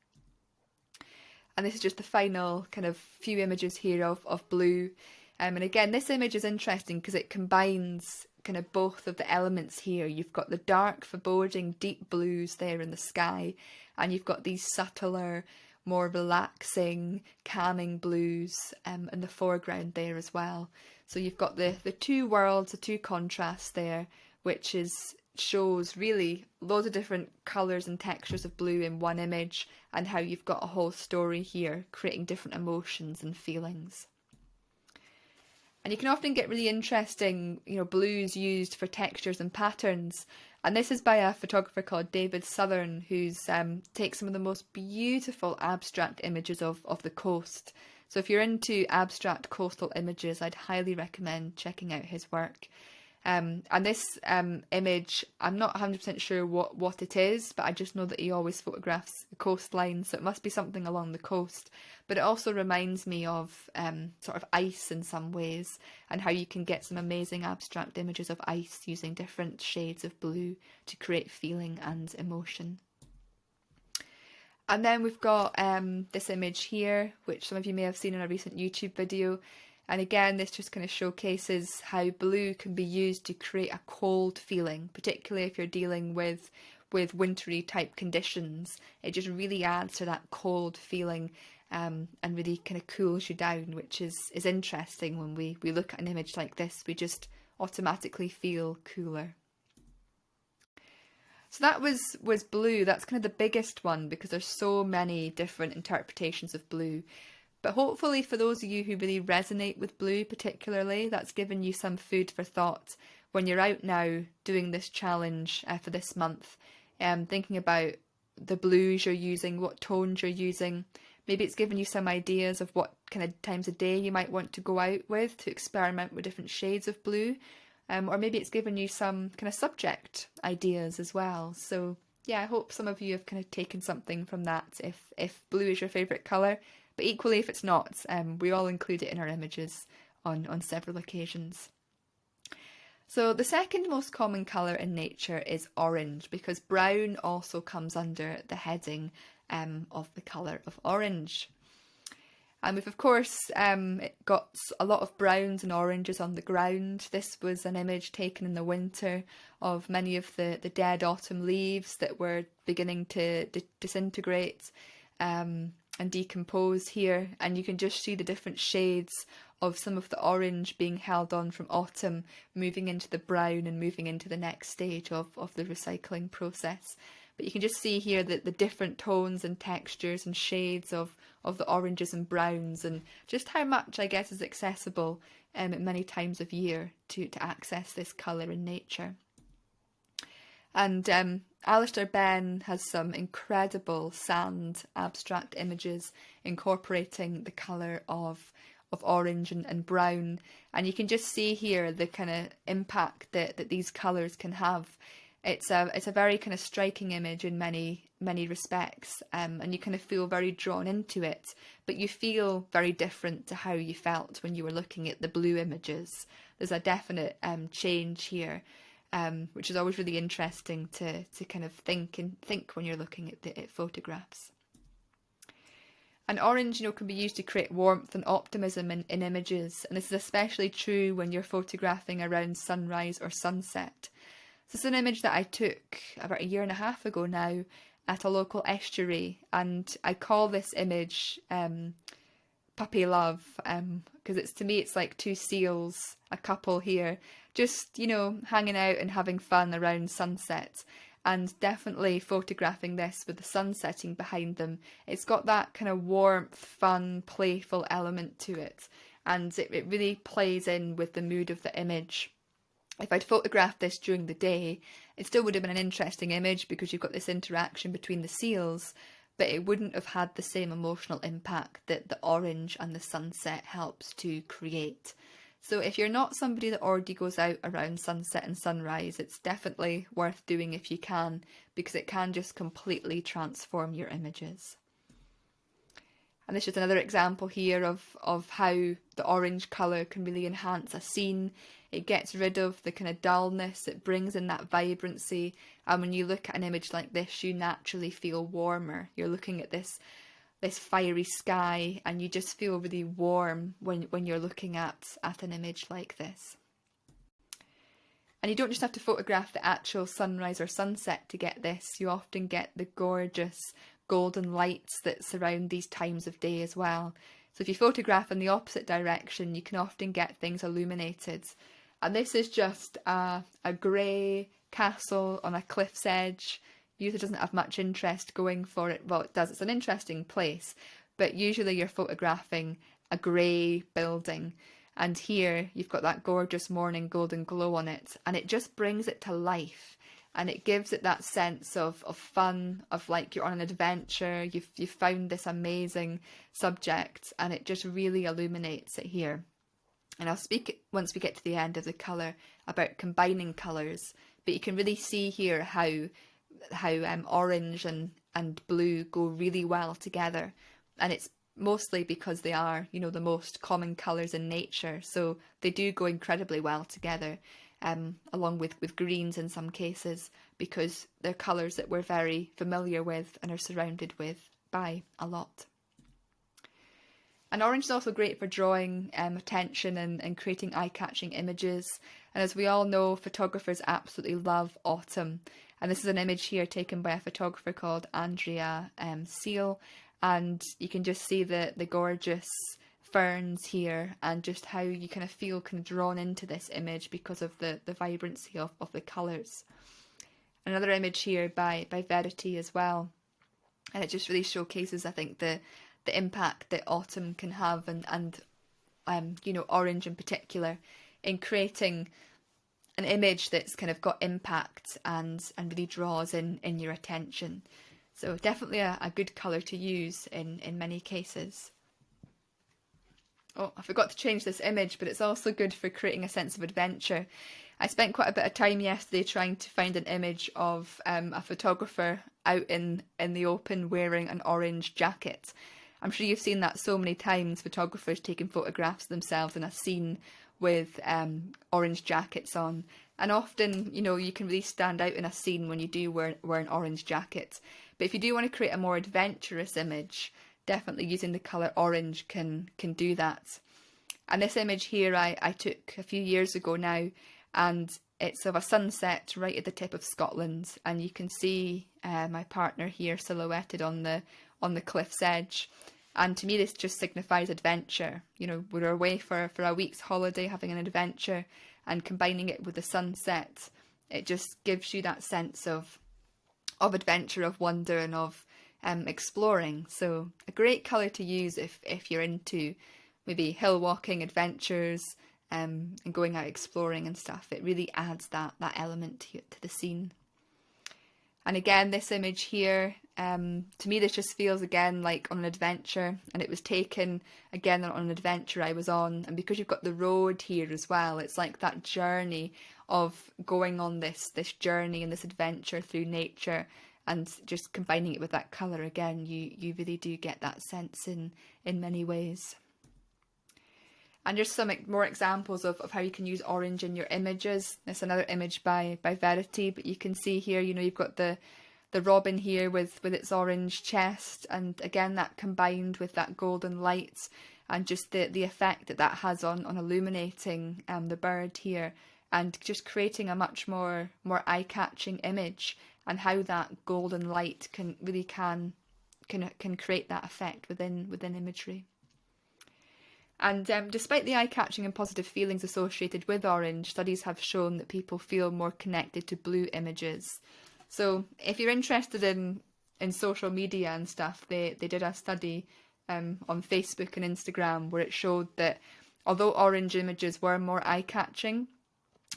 And this is just the final kind of few images here of blue. And again, this image is interesting because it combines kind of both of the elements here. You've got the dark, foreboding, deep blues there in the sky, and you've got these subtler, more relaxing, calming blues in the foreground there as well. So you've got the two worlds, the two contrasts there, which shows really loads of different colours and textures of blue in one image, and how you've got a whole story here creating different emotions and feelings. And you can often get really interesting, blues used for textures and patterns. And this is by a photographer called David Southern, who's takes some of the most beautiful abstract images of the coast. So if you're into abstract coastal images, I'd highly recommend checking out his work. And this image, I'm not 100% sure what it is, but I just know that he always photographs the coastline, so it must be something along the coast. But it also reminds me of sort of ice in some ways, and how you can get some amazing abstract images of ice using different shades of blue to create feeling and emotion. And then we've got this image here, which some of you may have seen in a recent YouTube video. And again, this just kind of showcases how blue can be used to create a cold feeling, particularly if you're dealing with wintry type conditions. It just really adds to that cold feeling and really kind of cools you down, which is interesting. When we look at an image like this, we just automatically feel cooler. So that was blue. That's kind of the biggest one because there's so many different interpretations of blue. But hopefully for those of you who really resonate with blue particularly, that's given you some food for thought when you're out now doing this challenge for this month, thinking about the blues you're using, what tones you're using. Maybe it's given you some ideas of what kind of times of day you might want to go out with to experiment with different shades of blue. Or maybe it's given you some kind of subject ideas as well. So yeah, I hope some of you have kind of taken something from that if blue is your favourite colour. But equally, if it's not, we all include it in our images on several occasions. So the second most common colour in nature is orange, because brown also comes under the heading of the colour of orange. And we've of course got a lot of browns and oranges on the ground. This was an image taken in the winter of many of the dead autumn leaves that were beginning to disintegrate and decompose here, and you can just see the different shades of some of the orange being held on from autumn, moving into the brown and moving into the next stage of the recycling process. But you can just see here that the different tones and textures and shades of the oranges and browns, and just how much, I guess, is accessible at many times of year to access this colour in nature. And Alistair Benn has some incredible sand abstract images incorporating the colour of orange and brown, and you can just see here the kind of impact that these colours can have. It's a very kind of striking image in many respects, and you kind of feel very drawn into it, but you feel very different to how you felt when you were looking at the blue images. There's a definite change here. Which is always really interesting to kind of think when you're looking at photographs. And orange, can be used to create warmth and optimism in images, and this is especially true when you're photographing around sunrise or sunset. This is an image that I took about 1.5 years ago now at a local estuary, and I call this image puppy love, because to me it's like two seals, a couple here, just hanging out and having fun around sunset, and definitely photographing this with the sun setting behind them. It's got that kind of warmth, fun, playful element to it, and it really plays in with the mood of the image. If I'd photographed this during the day, it still would have been an interesting image because you've got this interaction between the seals, but it wouldn't have had the same emotional impact that the orange and the sunset helps to create. So if you're not somebody that already goes out around sunset and sunrise, it's definitely worth doing if you can, because it can just completely transform your images. And this is another example here of how the orange colour can really enhance a scene. It gets rid of the kind of dullness, it brings in that vibrancy, and when you look at an image like this, you naturally feel warmer. You're looking at this fiery sky, and you just feel really warm when you're looking at an image like this. And you don't just have to photograph the actual sunrise or sunset to get this. You often get the gorgeous golden lights that surround these times of day as well. So if you photograph in the opposite direction, you can often get things illuminated. And this is just a grey castle on a cliff's edge. Usually doesn't have much interest going for it. Well, it does, it's an interesting place, but usually you're photographing a grey building. And here you've got that gorgeous morning golden glow on it, and it just brings it to life. And it gives it that sense of fun, of like you're on an adventure, you've found this amazing subject, and it just really illuminates it here. And I'll speak, once we get to the end of the colour, about combining colours, but you can really see here how orange and blue go really well together. And it's mostly because they are, you know, the most common colours in nature, so they do go incredibly well together. Along with greens in some cases, because they're colours that we're very familiar with and are surrounded with by a lot. And orange is also great for drawing attention and creating eye-catching images. And as we all know, photographers absolutely love autumn. And this is an image here taken by a photographer called Andrea Seal. And you can just see the gorgeous ferns here, and just how you kind of feel kind of drawn into this image because of the vibrancy of the colours. Another image here by Verity as well, and it just really showcases, I think, the impact that autumn can have, and you know, orange in particular, in creating an image that's kind of got impact and really draws in your attention. So definitely a good colour to use in many cases. Oh, I forgot to change this image, but it's also good for creating a sense of adventure. I spent quite a bit of time yesterday trying to find an image of a photographer out in the open wearing an orange jacket. I'm sure you've seen that so many times, photographers taking photographs of themselves in a scene with orange jackets on. And often, you know, you can really stand out in a scene when you do wear an orange jacket. But if you do want to create a more adventurous image, definitely using the colour orange can do that. And this image here I took a few years ago now, and it's of a sunset right at the tip of Scotland, and you can see my partner here silhouetted on the cliff's edge. And to me this just signifies adventure. You know, we're away for a week's holiday, having an adventure, and combining it with the sunset, it just gives you that sense of adventure, of wonder, and of exploring. So a great colour to use if you're into maybe hill walking adventures and going out exploring and stuff. It really adds that element to the scene. And again, this image here, to me this just feels again like on an adventure, and it was taken again on an adventure I was on. And because you've got the road here as well, it's like that journey of going on this journey and this adventure through nature, and just combining it with that colour again, you really do get that sense in many ways. And just some more examples of how you can use orange in your images. There's another image by Verity, but you can see here, you know, you've got the robin here with its orange chest, and again that combined with that golden light, and just the effect that has on illuminating the bird here, and just creating a much more eye-catching image, and how that golden light can create that effect within imagery. And despite the eye-catching and positive feelings associated with orange, studies have shown that people feel more connected to blue images. So if you're interested in social media and stuff, they did a study on Facebook and Instagram where it showed that although orange images were more eye-catching,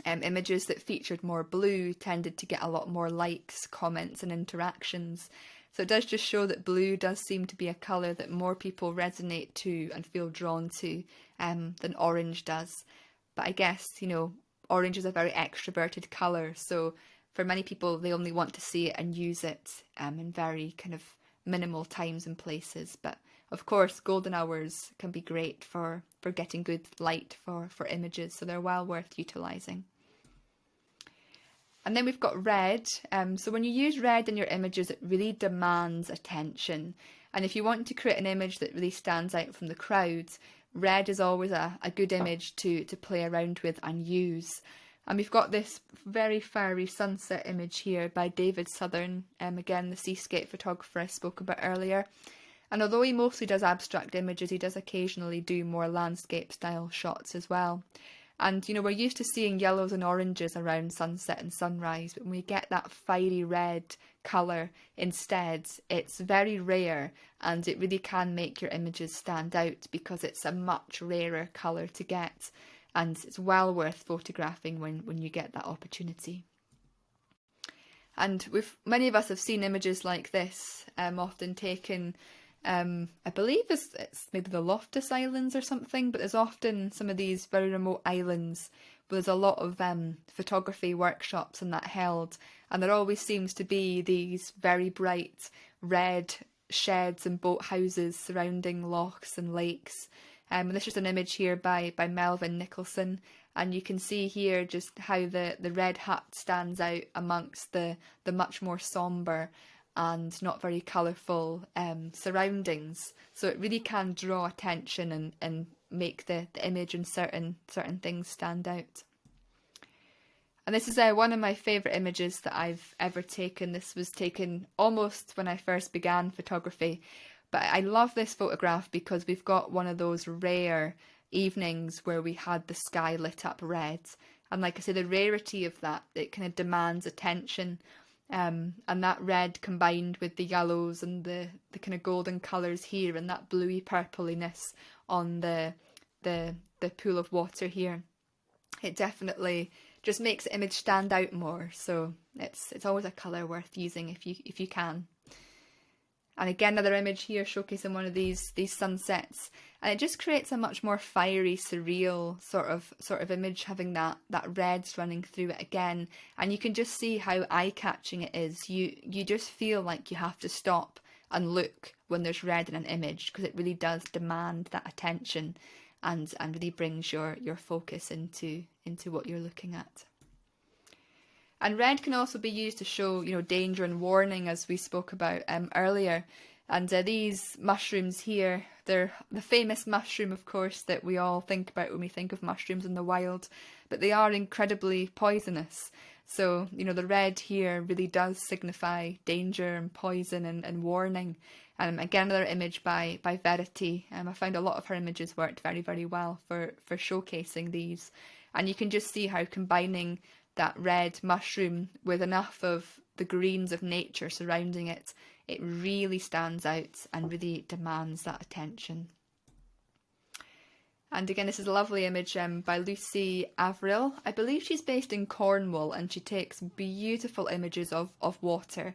images that featured more blue tended to get a lot more likes, comments and interactions. So it does just show that blue does seem to be a colour that more people resonate to and feel drawn to than orange does. But I guess, you know, orange is a very extroverted colour, so for many people they only want to see it and use it in very kind of minimal times and places. But of course golden hours can be great for getting good light for images, so they're well worth utilising. And then we've got red. So when you use red in your images, it really demands attention. And if you want to create an image that really stands out from the crowd, red is always a good image to play around with and use. And we've got this very fiery sunset image here by David Southern, again the seascape photographer I spoke about earlier. And although he mostly does abstract images, he does occasionally do more landscape style shots as well. And we're used to seeing yellows and oranges around sunset and sunrise, but when we get that fiery red colour instead, it's very rare, and it really can make your images stand out because it's a much rarer colour to get, and it's well worth photographing when you get that opportunity. And many of us have seen images like this, often taken, I believe it's maybe the Loftus Islands or something, but there's often some of these very remote islands where there's a lot of photography workshops and that held, and there always seems to be these very bright red sheds and boat houses surrounding lochs and lakes. And this is an image here by Melvin Nicholson, and you can see here just how the red hut stands out amongst the much more sombre and not very colourful surroundings. So it really can draw attention and make the image and certain things stand out. And this is one of my favourite images that I've ever taken. This was taken almost when I first began photography. But I love this photograph because we've got one of those rare evenings where we had the sky lit up red. And like I say, the rarity of that, it kind of demands attention. And that red combined with the yellows and the kind of golden colours here and that bluey purpliness on the pool of water here, it definitely just makes the image stand out more. So it's always a colour worth using if you can. And again, another image here showcasing one of these sunsets, and it just creates a much more fiery, surreal sort of image, having that reds running through it again. And you can just see how eye-catching it is. You just feel like you have to stop and look when there's red in an image, because it really does demand that attention and really brings your focus into what you're looking at. And red can also be used to show, danger and warning, as we spoke about earlier. And these mushrooms here, they're the famous mushroom, of course, that we all think about when we think of mushrooms in the wild, but they are incredibly poisonous. So, the red here really does signify danger and poison and warning. Again, another image by Verity. I found a lot of her images worked very, very well for showcasing these. And you can just see how combining that red mushroom with enough of the greens of nature surrounding it, it really stands out and really demands that attention. And again, this is a lovely image by Lucy Averill. I believe she's based in Cornwall, and she takes beautiful images of water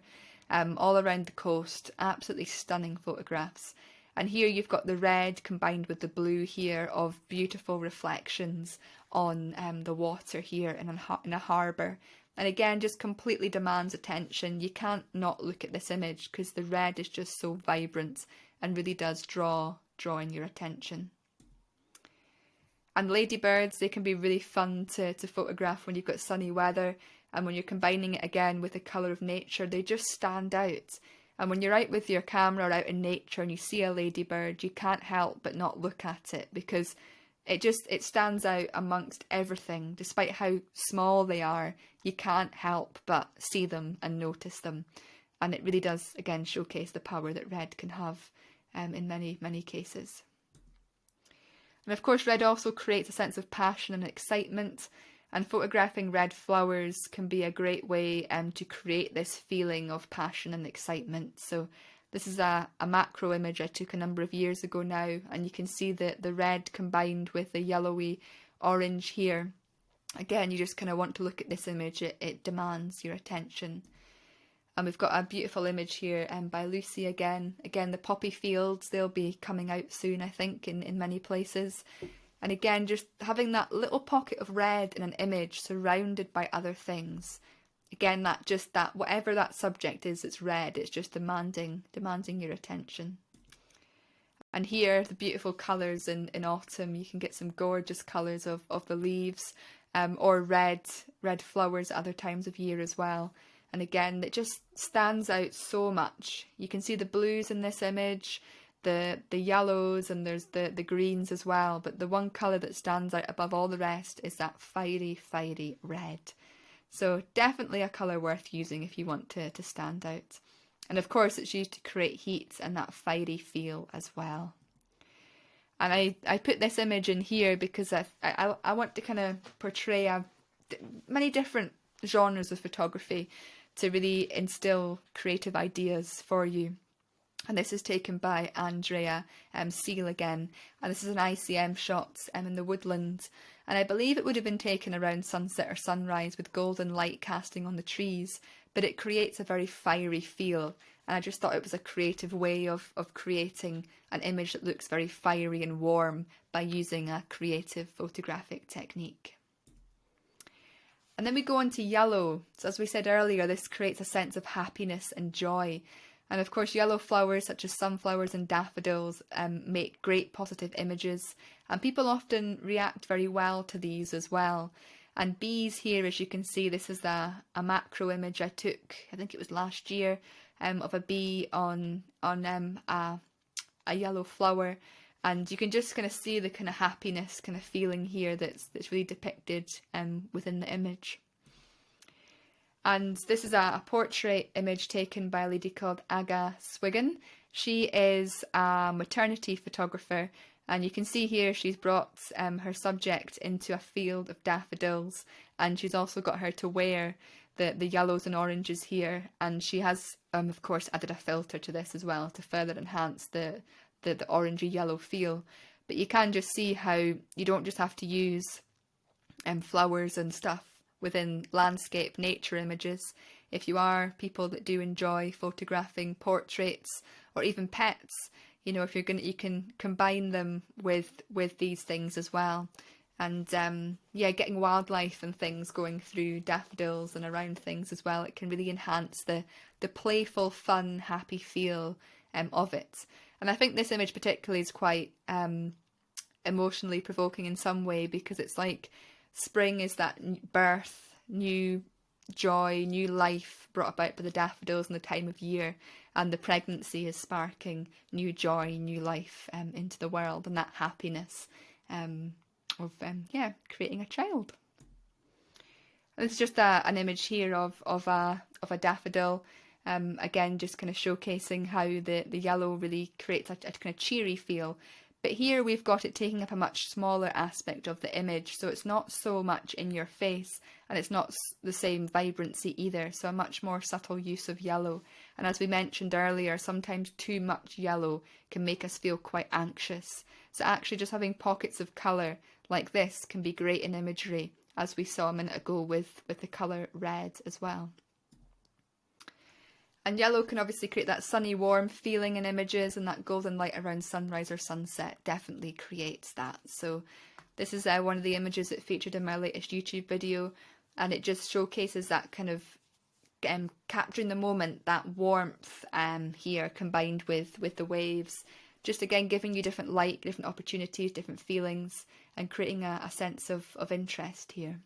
all around the coast. Absolutely stunning photographs. And here you've got the red combined with the blue here of beautiful reflections on the water here in a harbour. And again, just completely demands attention. You can't not look at this image because the red is just so vibrant and really does draw in your attention. And ladybirds, they can be really fun to photograph when you've got sunny weather, and when you're combining it again with the colour of nature, they just stand out. And when you're out with your camera out in nature and you see a ladybird, you can't help but not look at it, because it stands out amongst everything. Despite how small they are, you can't help but see them and notice them. And it really does, again, showcase the power that red can have in many, many cases. And of course, red also creates a sense of passion and excitement. And photographing red flowers can be a great way to create this feeling of passion and excitement. So this is a macro image I took a number of years ago now, and you can see the red combined with the yellowy orange here. Again, you just kind of want to look at this image. It demands your attention. And we've got a beautiful image here by Lucy again. Again, the poppy fields, they'll be coming out soon, I think, in many places. And again, just having that little pocket of red in an image surrounded by other things. Again, that whatever that subject is, it's red. It's just demanding your attention. And here, the beautiful colours in autumn. You can get some gorgeous colours of the leaves, or red flowers at other times of year as well. And again, it just stands out so much. You can see the blues in this image, the yellows, and there's the greens as well. But the one colour that stands out above all the rest is that fiery red. So definitely a colour worth using if you want to stand out. And of course it's used to create heat and that fiery feel as well. And I put this image in here because I want to kind of portray many different genres of photography to really instill creative ideas for you. And this is taken by Andrea Seal again. And this is an ICM shot in the woodland. And I believe it would have been taken around sunset or sunrise with golden light casting on the trees. But it creates a very fiery feel. And I just thought it was a creative way of creating an image that looks very fiery and warm by using a creative photographic technique. And then we go on to yellow. So as we said earlier, this creates a sense of happiness and joy. And of course, yellow flowers such as sunflowers and daffodils make great positive images. And people often react very well to these as well. And bees here, as you can see, this is a macro image I took, I think it was last year, of a bee on a yellow flower. And you can just kind of see the kind of happiness kind of feeling here that's really depicted within the image. And this is a portrait image taken by a lady called Aga Swiggin. She is a maternity photographer, and you can see here she's brought her subject into a field of daffodils, and she's also got her to wear the yellows and oranges here, and she has of course added a filter to this as well to further enhance the orangey yellow feel. But you can just see how you don't just have to use flowers and stuff within landscape nature images. If you are people that do enjoy photographing portraits or even pets, you know, if you're you can combine them with these things as well. And yeah, getting wildlife and things going through daffodils and around things as well, it can really enhance the playful, fun, happy feel of it. And I think this image particularly is quite emotionally provoking in some way, because it's like spring is that birth, new joy, new life brought about by the daffodils in the time of year, and the pregnancy is sparking new joy, new life into the world, and that happiness of creating a child. And it's just an image here of a daffodil. Again, just kind of showcasing how the yellow really creates a kind of cheery feel. But here we've got it taking up a much smaller aspect of the image, so it's not so much in your face, and it's not the same vibrancy either, so a much more subtle use of yellow. And as we mentioned earlier, sometimes too much yellow can make us feel quite anxious. So actually just having pockets of colour like this can be great in imagery, as we saw a minute ago with the colour red as well. And yellow can obviously create that sunny, warm feeling in images, and that golden light around sunrise or sunset definitely creates that. So this is one of the images that featured in my latest YouTube video, and it just showcases that kind of capturing the moment, that warmth here combined with the waves. Just again giving you different light, different opportunities, different feelings, and creating a sense of interest here.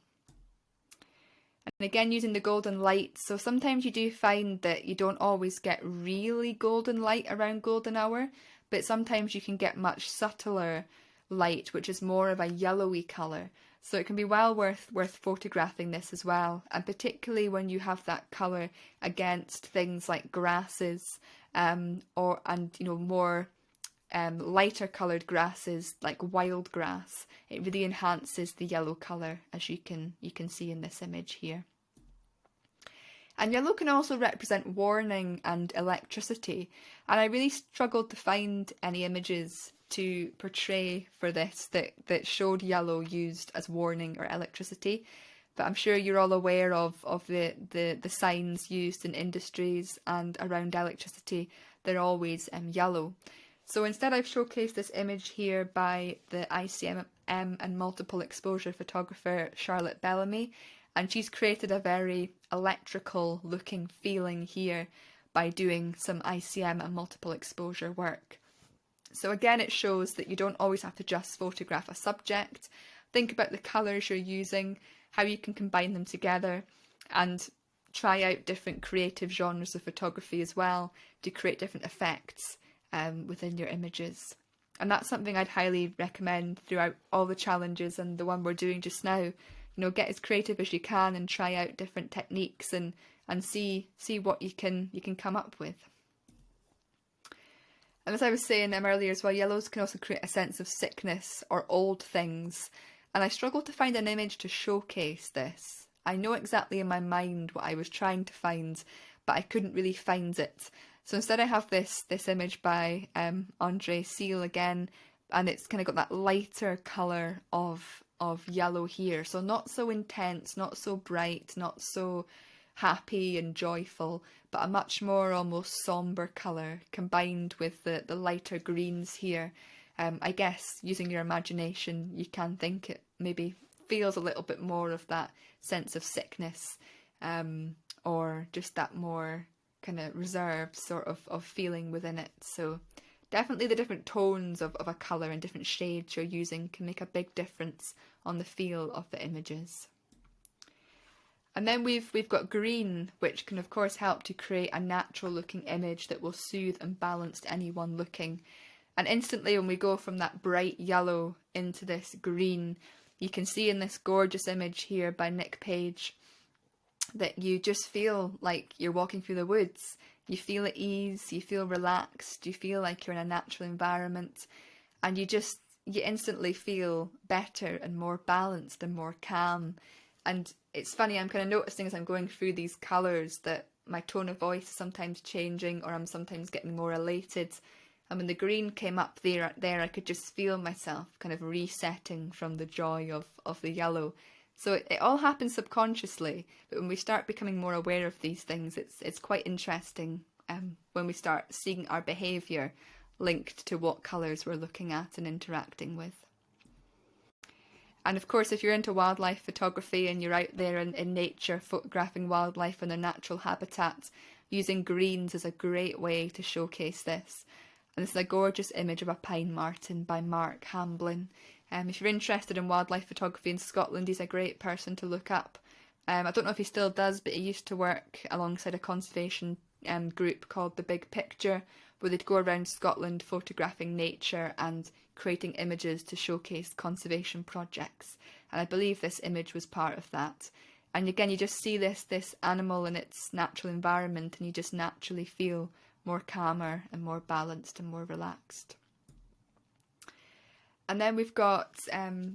And again, using the golden light. So sometimes you do find that you don't always get really golden light around golden hour, but sometimes you can get much subtler light, which is more of a yellowy colour. So it can be well worth photographing this as well, and particularly when you have that colour against things like grasses, and more lighter coloured grasses like wild grass. It really enhances the yellow colour, as you can see in this image here. And yellow can also represent warning and electricity, and I really struggled to find any images to portray for this that showed yellow used as warning or electricity. But I'm sure you're all aware of the signs used in industries and around electricity. They're always yellow. So instead I've showcased this image here by the ICM and multiple exposure photographer Charlotte Bellamy, and she's created a very electrical looking feeling here by doing some ICM and multiple exposure work. So again, it shows that you don't always have to just photograph a subject. Think about the colours you're using, how you can combine them together, and try out different creative genres of photography as well to create different effects within your images. And that's something I'd highly recommend throughout all the challenges and the one we're doing just now. You know, get as creative as you can and try out different techniques and see what you can come up with. And as I was saying earlier as well, yellows can also create a sense of sickness or old things. And I struggled to find an image to showcase this. I know exactly in my mind what I was trying to find, but I couldn't really find it. So instead I have this image by André Seale again, and it's kind of got that lighter colour of yellow here. So not so intense, not so bright, not so happy and joyful, but a much more almost sombre colour combined with the lighter greens here. I guess using your imagination, you can think it maybe feels a little bit more of that sense of sickness, or just that more kind of reserved sort of feeling within it. So definitely the different tones of a colour and different shades you're using can make a big difference on the feel of the images. And then we've got green, which can of course help to create a natural looking image that will soothe and balance anyone looking. And instantly when we go from that bright yellow into this green, you can see in this gorgeous image here by Nick Page that you just feel like you're walking through the woods. You feel at ease, you feel relaxed, you feel like you're in a natural environment, and you instantly feel better and more balanced and more calm. And it's funny, I'm kind of noticing as I'm going through these colours that my tone of voice is sometimes changing, or I'm sometimes getting more elated. And when the green came up there, I could just feel myself kind of resetting from the joy of the yellow. So it all happens subconsciously, but when we start becoming more aware of these things, it's quite interesting when we start seeing our behaviour linked to what colours we're looking at and interacting with. And of course, if you're into wildlife photography and you're out there in nature photographing wildlife in their natural habitat, using greens is a great way to showcase this. And this is a gorgeous image of a pine marten by Mark Hamblin. If you're interested in wildlife photography in Scotland, he's a great person to look up. I don't know if he still does, but he used to work alongside a conservation group called The Big Picture, where they'd go around Scotland photographing nature and creating images to showcase conservation projects. And I believe this image was part of that. And again, you just see this animal in its natural environment, and you just naturally feel more calmer and more balanced and more relaxed. And then we've got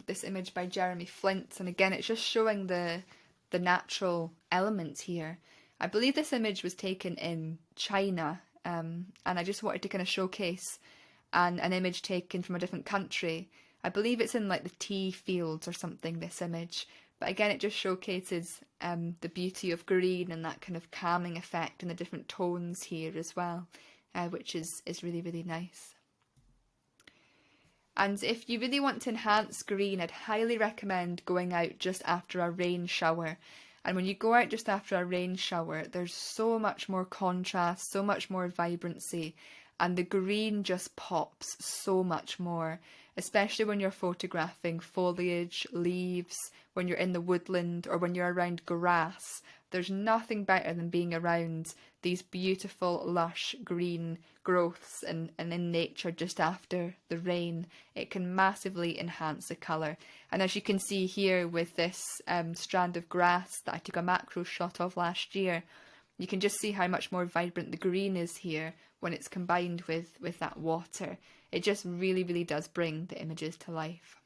this image by Jeremy Flint, and again it's just showing the natural elements here. I believe this image was taken in China, and I just wanted to kind of showcase an image taken from a different country. I believe it's in like the tea fields or something, this image. But again, it just showcases the beauty of green and that kind of calming effect and the different tones here as well, which is really, really nice. And if you really want to enhance green, I'd highly recommend going out just after a rain shower. And when you go out just after a rain shower, there's so much more contrast, so much more vibrancy, and the green just pops so much more, especially when you're photographing foliage, leaves, when you're in the woodland or when you're around grass. There's nothing better than being around these beautiful, lush green growths and in nature just after the rain. It can massively enhance the colour. And as you can see here with this strand of grass that I took a macro shot of last year, you can just see how much more vibrant the green is here when it's combined with that water. It just really, really does bring the images to life.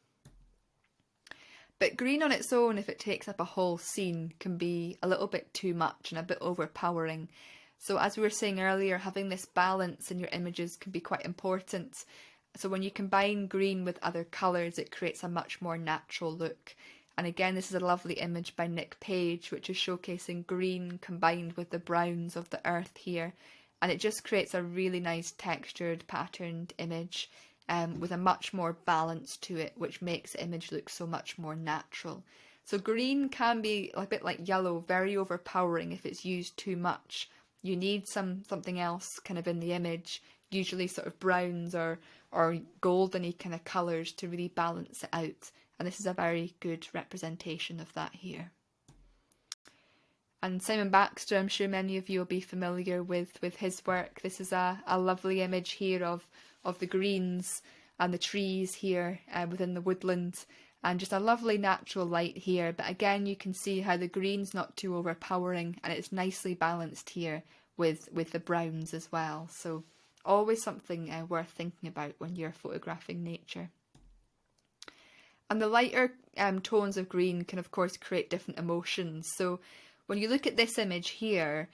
But green on its own, if it takes up a whole scene, can be a little bit too much and a bit overpowering. So as we were saying earlier, having this balance in your images can be quite important. So when you combine green with other colours, it creates a much more natural look. And again, this is a lovely image by Nick Page, which is showcasing green combined with the browns of the earth here. And it just creates a really nice textured, patterned image with a much more balance to it, which makes the image look so much more natural. So green can be a bit like yellow, very overpowering if it's used too much. You need something else kind of in the image, usually sort of browns or goldeny kind of colours to really balance it out. And this is a very good representation of that here. And Simon Baxter, I'm sure many of you will be familiar with his work. This is a lovely image here of the greens and the trees here within the woodland, and just a lovely natural light here. But again, you can see how the green's not too overpowering, and it's nicely balanced here with the browns as well. So always something worth thinking about when you're photographing nature. And the lighter tones of green can of course create different emotions. So when you look at this image here,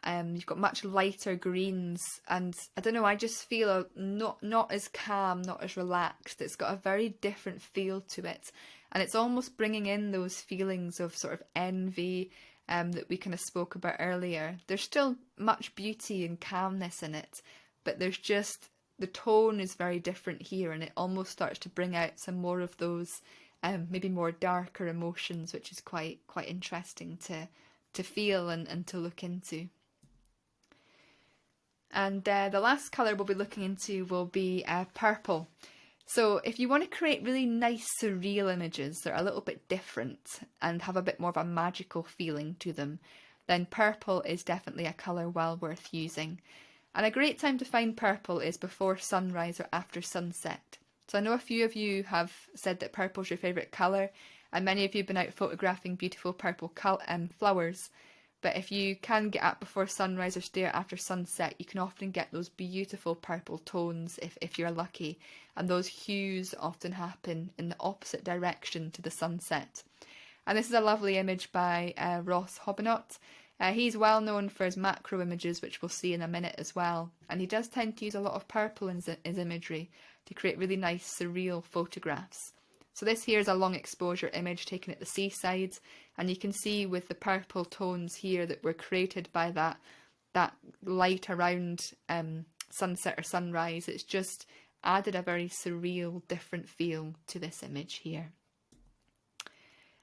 you've got much lighter greens, and I don't know, I just feel not as calm, not as relaxed. It's got a very different feel to it, and it's almost bringing in those feelings of sort of envy that we kind of spoke about earlier. There's still much beauty and calmness in it, but there's just, the tone is very different here, and it almost starts to bring out some more of those maybe more darker emotions, which is quite interesting to feel and to look into. And the last colour we'll be looking into will be purple. So if you want to create really nice surreal images that are a little bit different and have a bit more of a magical feeling to them, then purple is definitely a colour well worth using. And a great time to find purple is before sunrise or after sunset. So I know a few of you have said that purple is your favourite colour, and many of you have been out photographing beautiful purple flowers. But if you can get up before sunrise or stay out after sunset, you can often get those beautiful purple tones if you're lucky. And those hues often happen in the opposite direction to the sunset. And this is a lovely image by Ross Hobinott. He's well known for his macro images, which we'll see in a minute as well. And he does tend to use a lot of purple in his imagery to create really nice surreal photographs. So this here is a long exposure image taken at the seaside, and you can see with the purple tones here that were created by that light around sunset or sunrise. It's just added a very surreal, different feel to this image here.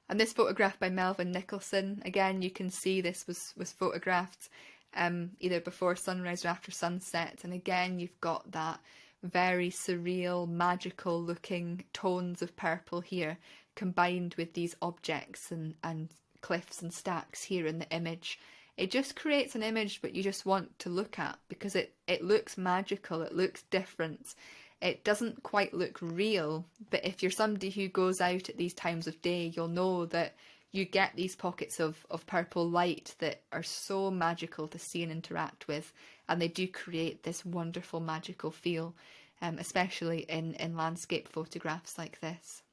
And this photograph by Melvin Nicholson, again, you can see this was photographed either before sunrise or after sunset, and again you've got that very surreal, magical looking tones of purple here, combined with these objects and cliffs and stacks here in the image. It just creates an image that you just want to look at, because it looks magical, it looks different. It doesn't quite look real, but if you're somebody who goes out at these times of day, you'll know that you get these pockets of purple light that are so magical to see and interact with, and they do create this wonderful magical feel, especially in landscape photographs like this.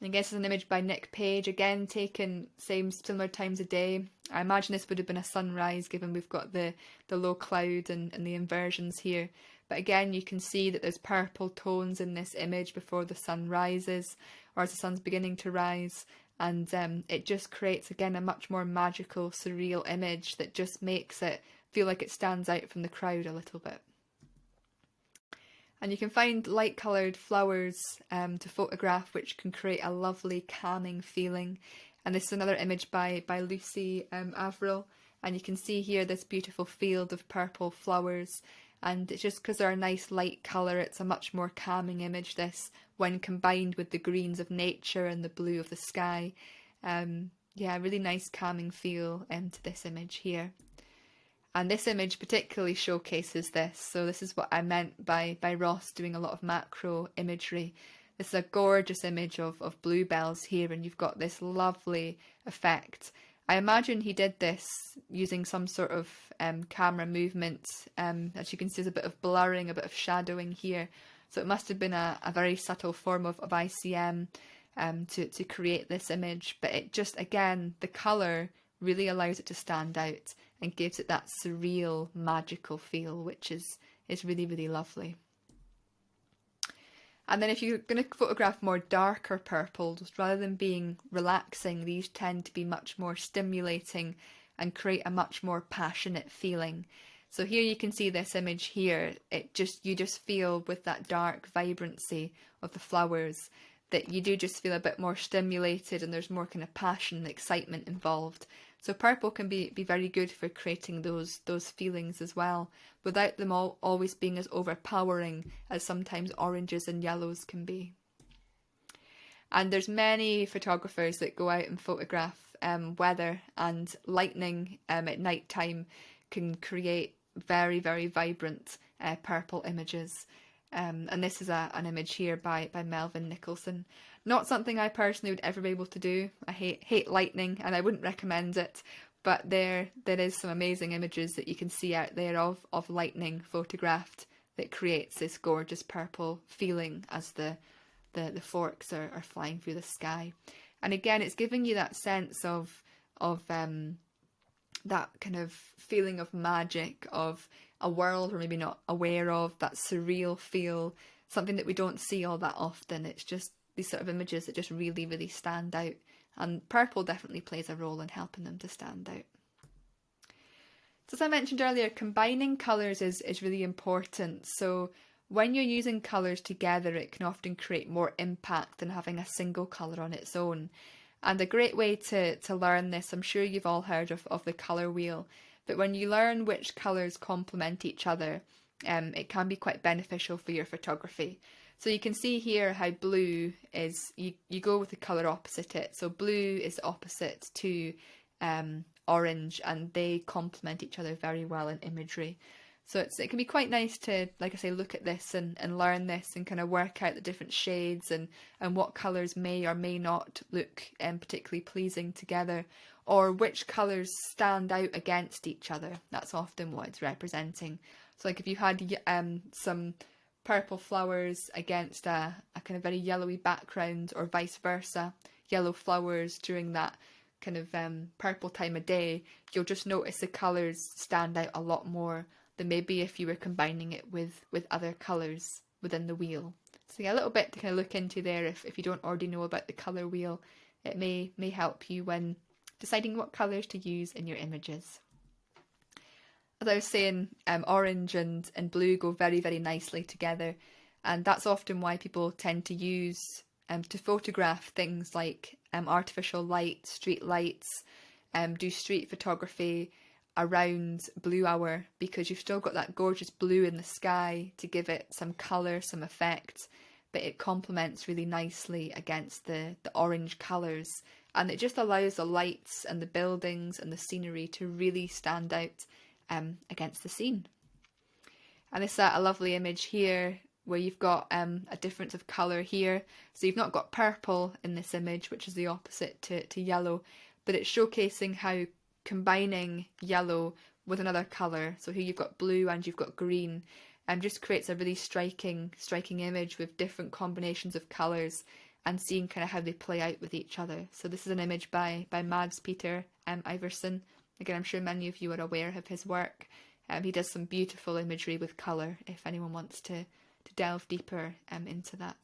And I guess it's an image by Nick Page, again taken similar times of day. I imagine this would have been a sunrise, given we've got the low cloud and the inversions here. But again, you can see that there's purple tones in this image before the sun rises, or as the sun's beginning to rise. And it just creates, again, a much more magical, surreal image that just makes it feel like it stands out from the crowd a little bit. And you can find light-coloured flowers to photograph, which can create a lovely, calming feeling. And this is another image by Lucy Averill. And you can see here this beautiful field of purple flowers. And it's just because they're a nice light colour, it's a much more calming image, this, when combined with the greens of nature and the blue of the sky. Yeah, really nice calming feel to this image here. And this image particularly showcases this. So this is what I meant by Ross doing a lot of macro imagery. This is a gorgeous image of bluebells here, and you've got this lovely effect. I imagine he did this using some sort of camera movement. As you can see, there's a bit of blurring, a bit of shadowing here. So it must have been a very subtle form of ICM to create this image. But it just, again, the colour really allows it to stand out and gives it that surreal, magical feel, which is really, really lovely. And then if you're going to photograph more darker purples, rather than being relaxing, these tend to be much more stimulating and create a much more passionate feeling. So here you can see this image here. You just feel with that dark vibrancy of the flowers that you do just feel a bit more stimulated, and there's more kind of passion and excitement involved. So purple can be very good for creating those feelings as well, without them always being as overpowering as sometimes oranges and yellows can be. And there's many photographers that go out and photograph weather, and lightning at night time can create very, very vibrant purple images. And this is an image here by Melvin Nicholson. Not something I personally would ever be able to do. I hate lightning, and I wouldn't recommend it. But there is some amazing images that you can see out there of lightning photographed that creates this gorgeous purple feeling as the forks are flying through the sky. And again, it's giving you that sense of that kind of feeling of magic, of a world we're maybe not aware of, that surreal feel, something that we don't see all that often. It's just these sort of images that just really, really stand out. And purple definitely plays a role in helping them to stand out. So as I mentioned earlier, combining colours is really important. So when you're using colours together, it can often create more impact than having a single colour on its own. And a great way to learn this, I'm sure you've all heard of the colour wheel, but when you learn which colours complement each other, it can be quite beneficial for your photography. So you can see here how blue is, you go with the colour opposite it. So blue is opposite to orange, and they complement each other very well in imagery. So it can be quite nice to, like I say, look at this and learn this and kind of work out the different shades and what colours may or may not look particularly pleasing together, or which colours stand out against each other. That's often what it's representing. So like if you had some purple flowers against a kind of very yellowy background, or vice versa, yellow flowers during that kind of purple time of day, you'll just notice the colours stand out a lot more than maybe if you were combining it with other colours within the wheel. So yeah, a little bit to kind of look into there if you don't already know about the colour wheel. It may help you when deciding what colours to use in your images. As I was saying, orange and blue go very, very nicely together, and that's often why people tend to use to photograph things like artificial light, street lights, do street photography around blue hour, because you've still got that gorgeous blue in the sky to give it some colour, some effect, but it complements really nicely against the orange colours, and it just allows the lights and the buildings and the scenery to really stand out against the scene. And this is a lovely image here where you've got a difference of colour here. So you've not got purple in this image, which is the opposite to yellow, but it's showcasing how combining yellow with another colour, so here you've got blue and you've got green, just creates a really striking image with different combinations of colours and seeing kind of how they play out with each other. So this is an image by Mads Peter Iversen. Again, I'm sure many of you are aware of his work. He does some beautiful imagery with colour if anyone wants to delve deeper into that.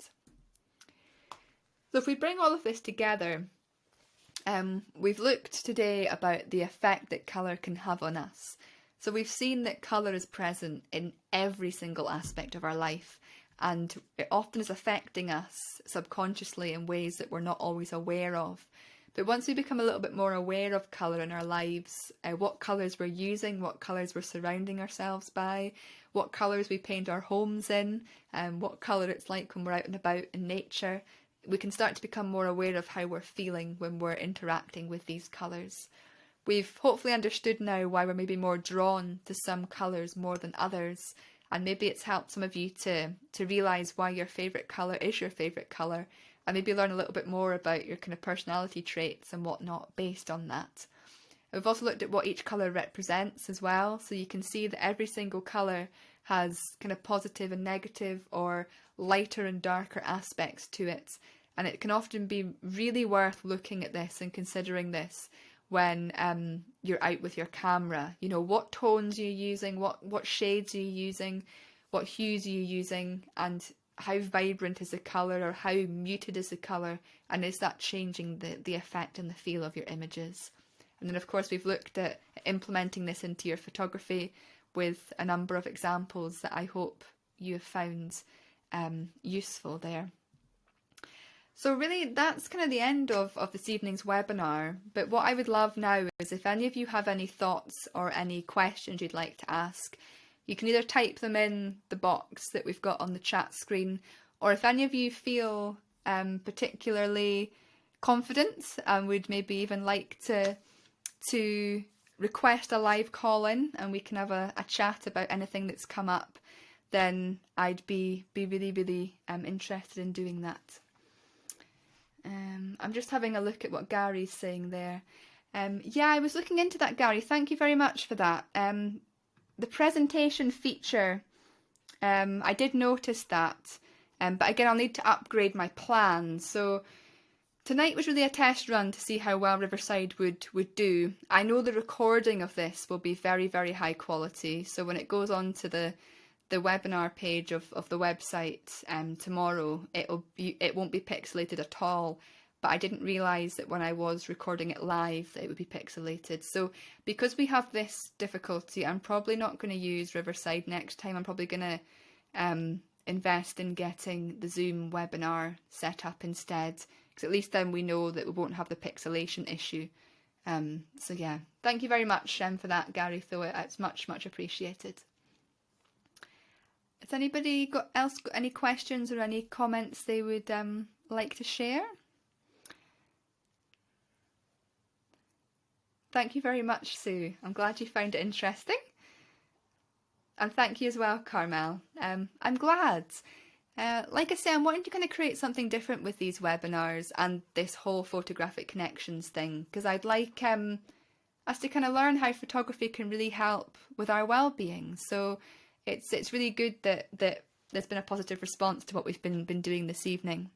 So if we bring all of this together, we've looked today about the effect that colour can have on us. So we've seen that colour is present in every single aspect of our life, and it often is affecting us subconsciously in ways that we're not always aware of. But once we become a little bit more aware of colour in our lives, what colours we're using, what colours we're surrounding ourselves by, what colours we paint our homes in, what colour it's like when we're out and about in nature, we can start to become more aware of how we're feeling when we're interacting with these colours. We've hopefully understood now why we're maybe more drawn to some colours more than others, and maybe it's helped some of you to realise why your favourite colour is your favourite colour, and maybe learn a little bit more about your kind of personality traits and whatnot based on that. We've also looked at what each colour represents as well, so you can see that every single colour has kind of positive and negative, or lighter and darker aspects to it, and it can often be really worth looking at this and considering this when you're out with your camera. You know, what tones are you using, what shades are you using, what hues are you using, and how vibrant is the colour, or how muted is the colour, and is that changing the effect and the feel of your images. And then of course we've looked at implementing this into your photography with a number of examples that I hope you have found useful there. So really that's kind of the end of this evening's webinar, but what I would love now is if any of you have any thoughts or any questions you'd like to ask, you can either type them in the box that we've got on the chat screen, or if any of you feel particularly confident and would maybe even like to request a live call in and we can have a chat about anything that's come up, then I'd be really, really interested in doing that. I'm just having a look at what Gary's saying there. Yeah, I was looking into that, Gary. Thank you very much for that. The presentation feature, I did notice that, but again, I'll need to upgrade my plan. So tonight was really a test run to see how well Riverside would do. I know the recording of this will be very, very high quality. So when it goes on to the webinar page of the website tomorrow, it won't be pixelated at all. But I didn't realise that when I was recording it live that it would be pixelated. So because we have this difficulty, I'm probably not going to use Riverside next time. I'm probably going to invest in getting the Zoom webinar set up instead, because at least then we know that we won't have the pixelation issue. So yeah, thank you very much for that, Gary, though. It's much, much appreciated. Has anybody got any questions or any comments they would like to share? Thank you very much, Sue. I'm glad you found it interesting. And thank you as well, Carmel. I'm glad. Like I say, I'm wanting to kind of create something different with these webinars and this whole photographic connections thing, because I'd like us to kind of learn how photography can really help with our well-being. So it's really good that there's been a positive response to what we've been doing this evening.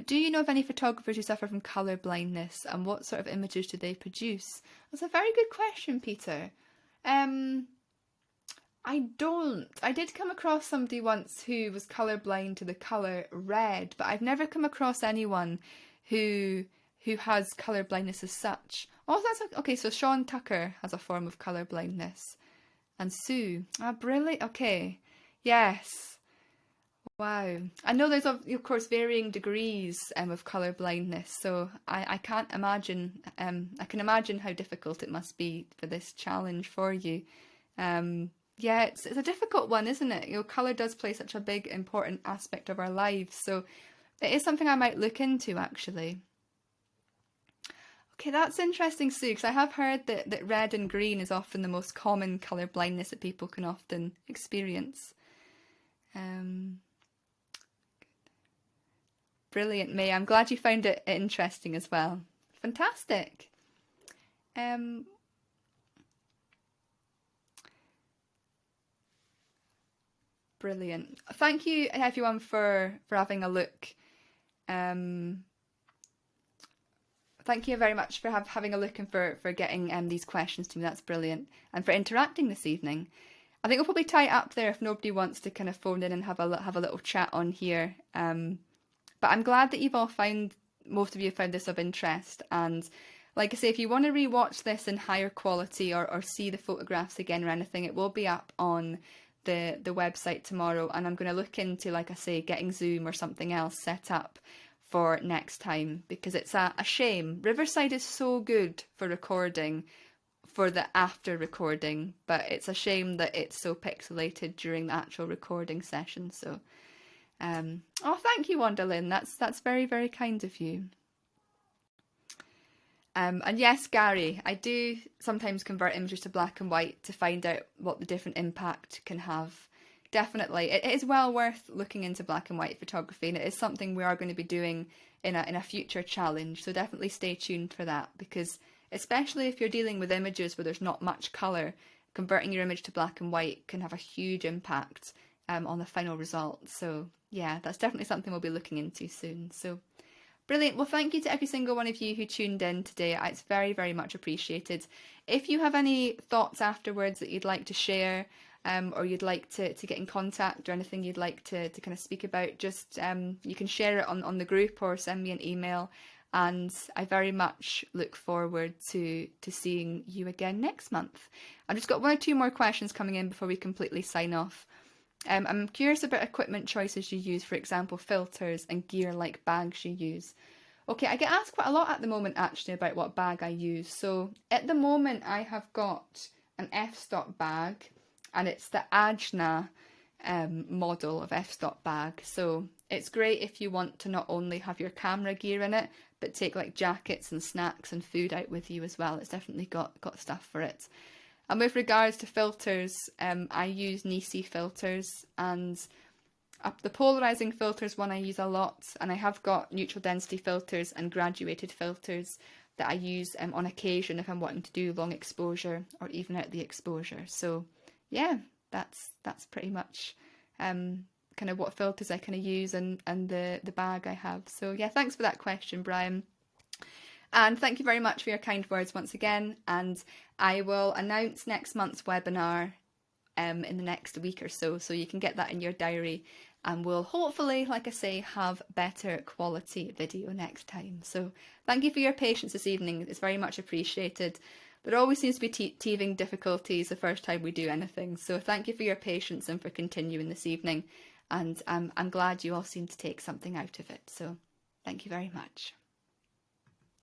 Do you know of any photographers who suffer from colour blindness, and what sort of images do they produce? That's a very good question, Peter. I don't. I did come across somebody once who was colourblind to the colour red, but I've never come across anyone who has colour blindness as such. Oh, that's okay. So Sean Tucker has a form of colour blindness, and Sue. Ah, brilliant. Okay, yes. Wow. I know there's of course varying degrees of colour blindness, so I can't imagine. I can imagine how difficult it must be for this challenge for you. Yeah, it's a difficult one, isn't it? You know, colour does play such a big, important aspect of our lives, so it is something I might look into, actually. Okay, that's interesting, Sue, because I have heard that red and green is often the most common colour blindness that people can often experience. Brilliant, May. I'm glad you found it interesting as well. Fantastic. Brilliant. Thank you, everyone, for having a look. Thank you very much for having a look and for getting these questions to me. That's brilliant. And for interacting this evening. I think we'll probably tie it up there if nobody wants to kind of phone in and have a little chat on here. But I'm glad that most of you found this of interest. And like I say, if you want to rewatch this in higher quality or see the photographs again or anything, it will be up on the website tomorrow. And I'm going to look into, like I say, getting Zoom or something else set up for next time, because it's a shame. Riverside is so good for recording, for the after recording, but it's a shame that it's so pixelated during the actual recording session. So oh, thank you, Wandalyn. That's very, very kind of you. And yes, Gary, I do sometimes convert images to black and white to find out what the different impact can have. Definitely, it is well worth looking into black and white photography, and it is something we are going to be doing in a future challenge. So definitely stay tuned for that, because especially if you're dealing with images where there's not much colour, converting your image to black and white can have a huge impact on the final result. So yeah, that's definitely something we'll be looking into soon. So brilliant. Well, thank you to every single one of you who tuned in today. It's very, very much appreciated. If you have any thoughts afterwards that you'd like to share, or you'd like to get in contact, or anything you'd like to kind of speak about, just you can share it on the group or send me an email. And I very much look forward to seeing you again next month. I've just got one or two more questions coming in before we completely sign off. I'm curious about equipment choices you use, for example, filters and gear like bags you use. Okay, I get asked quite a lot at the moment actually about what bag I use. So at the moment I have got an f-stop bag, and it's the Ajna model of f-stop bag. So It's great if you want to not only have your camera gear in it, but take like jackets and snacks and food out with you as well. It's definitely got stuff for it. And with regards to filters, I use Nisi filters, and the polarizing filters one I use a lot, and I have got neutral density filters and graduated filters that I use on occasion if I'm wanting to do long exposure or even out the exposure. So yeah, that's pretty much kind of what filters I kind of use and the bag I have. So yeah, thanks for that question, Brian. And thank you very much for your kind words once again. And I will announce next month's webinar in the next week or so. So you can get that in your diary, and we'll hopefully, like I say, have better quality video next time. So thank you for your patience this evening. It's very much appreciated. There always seems to be teething difficulties the first time we do anything. So thank you for your patience and for continuing this evening. And I'm glad you all seem to take something out of it. So thank you very much.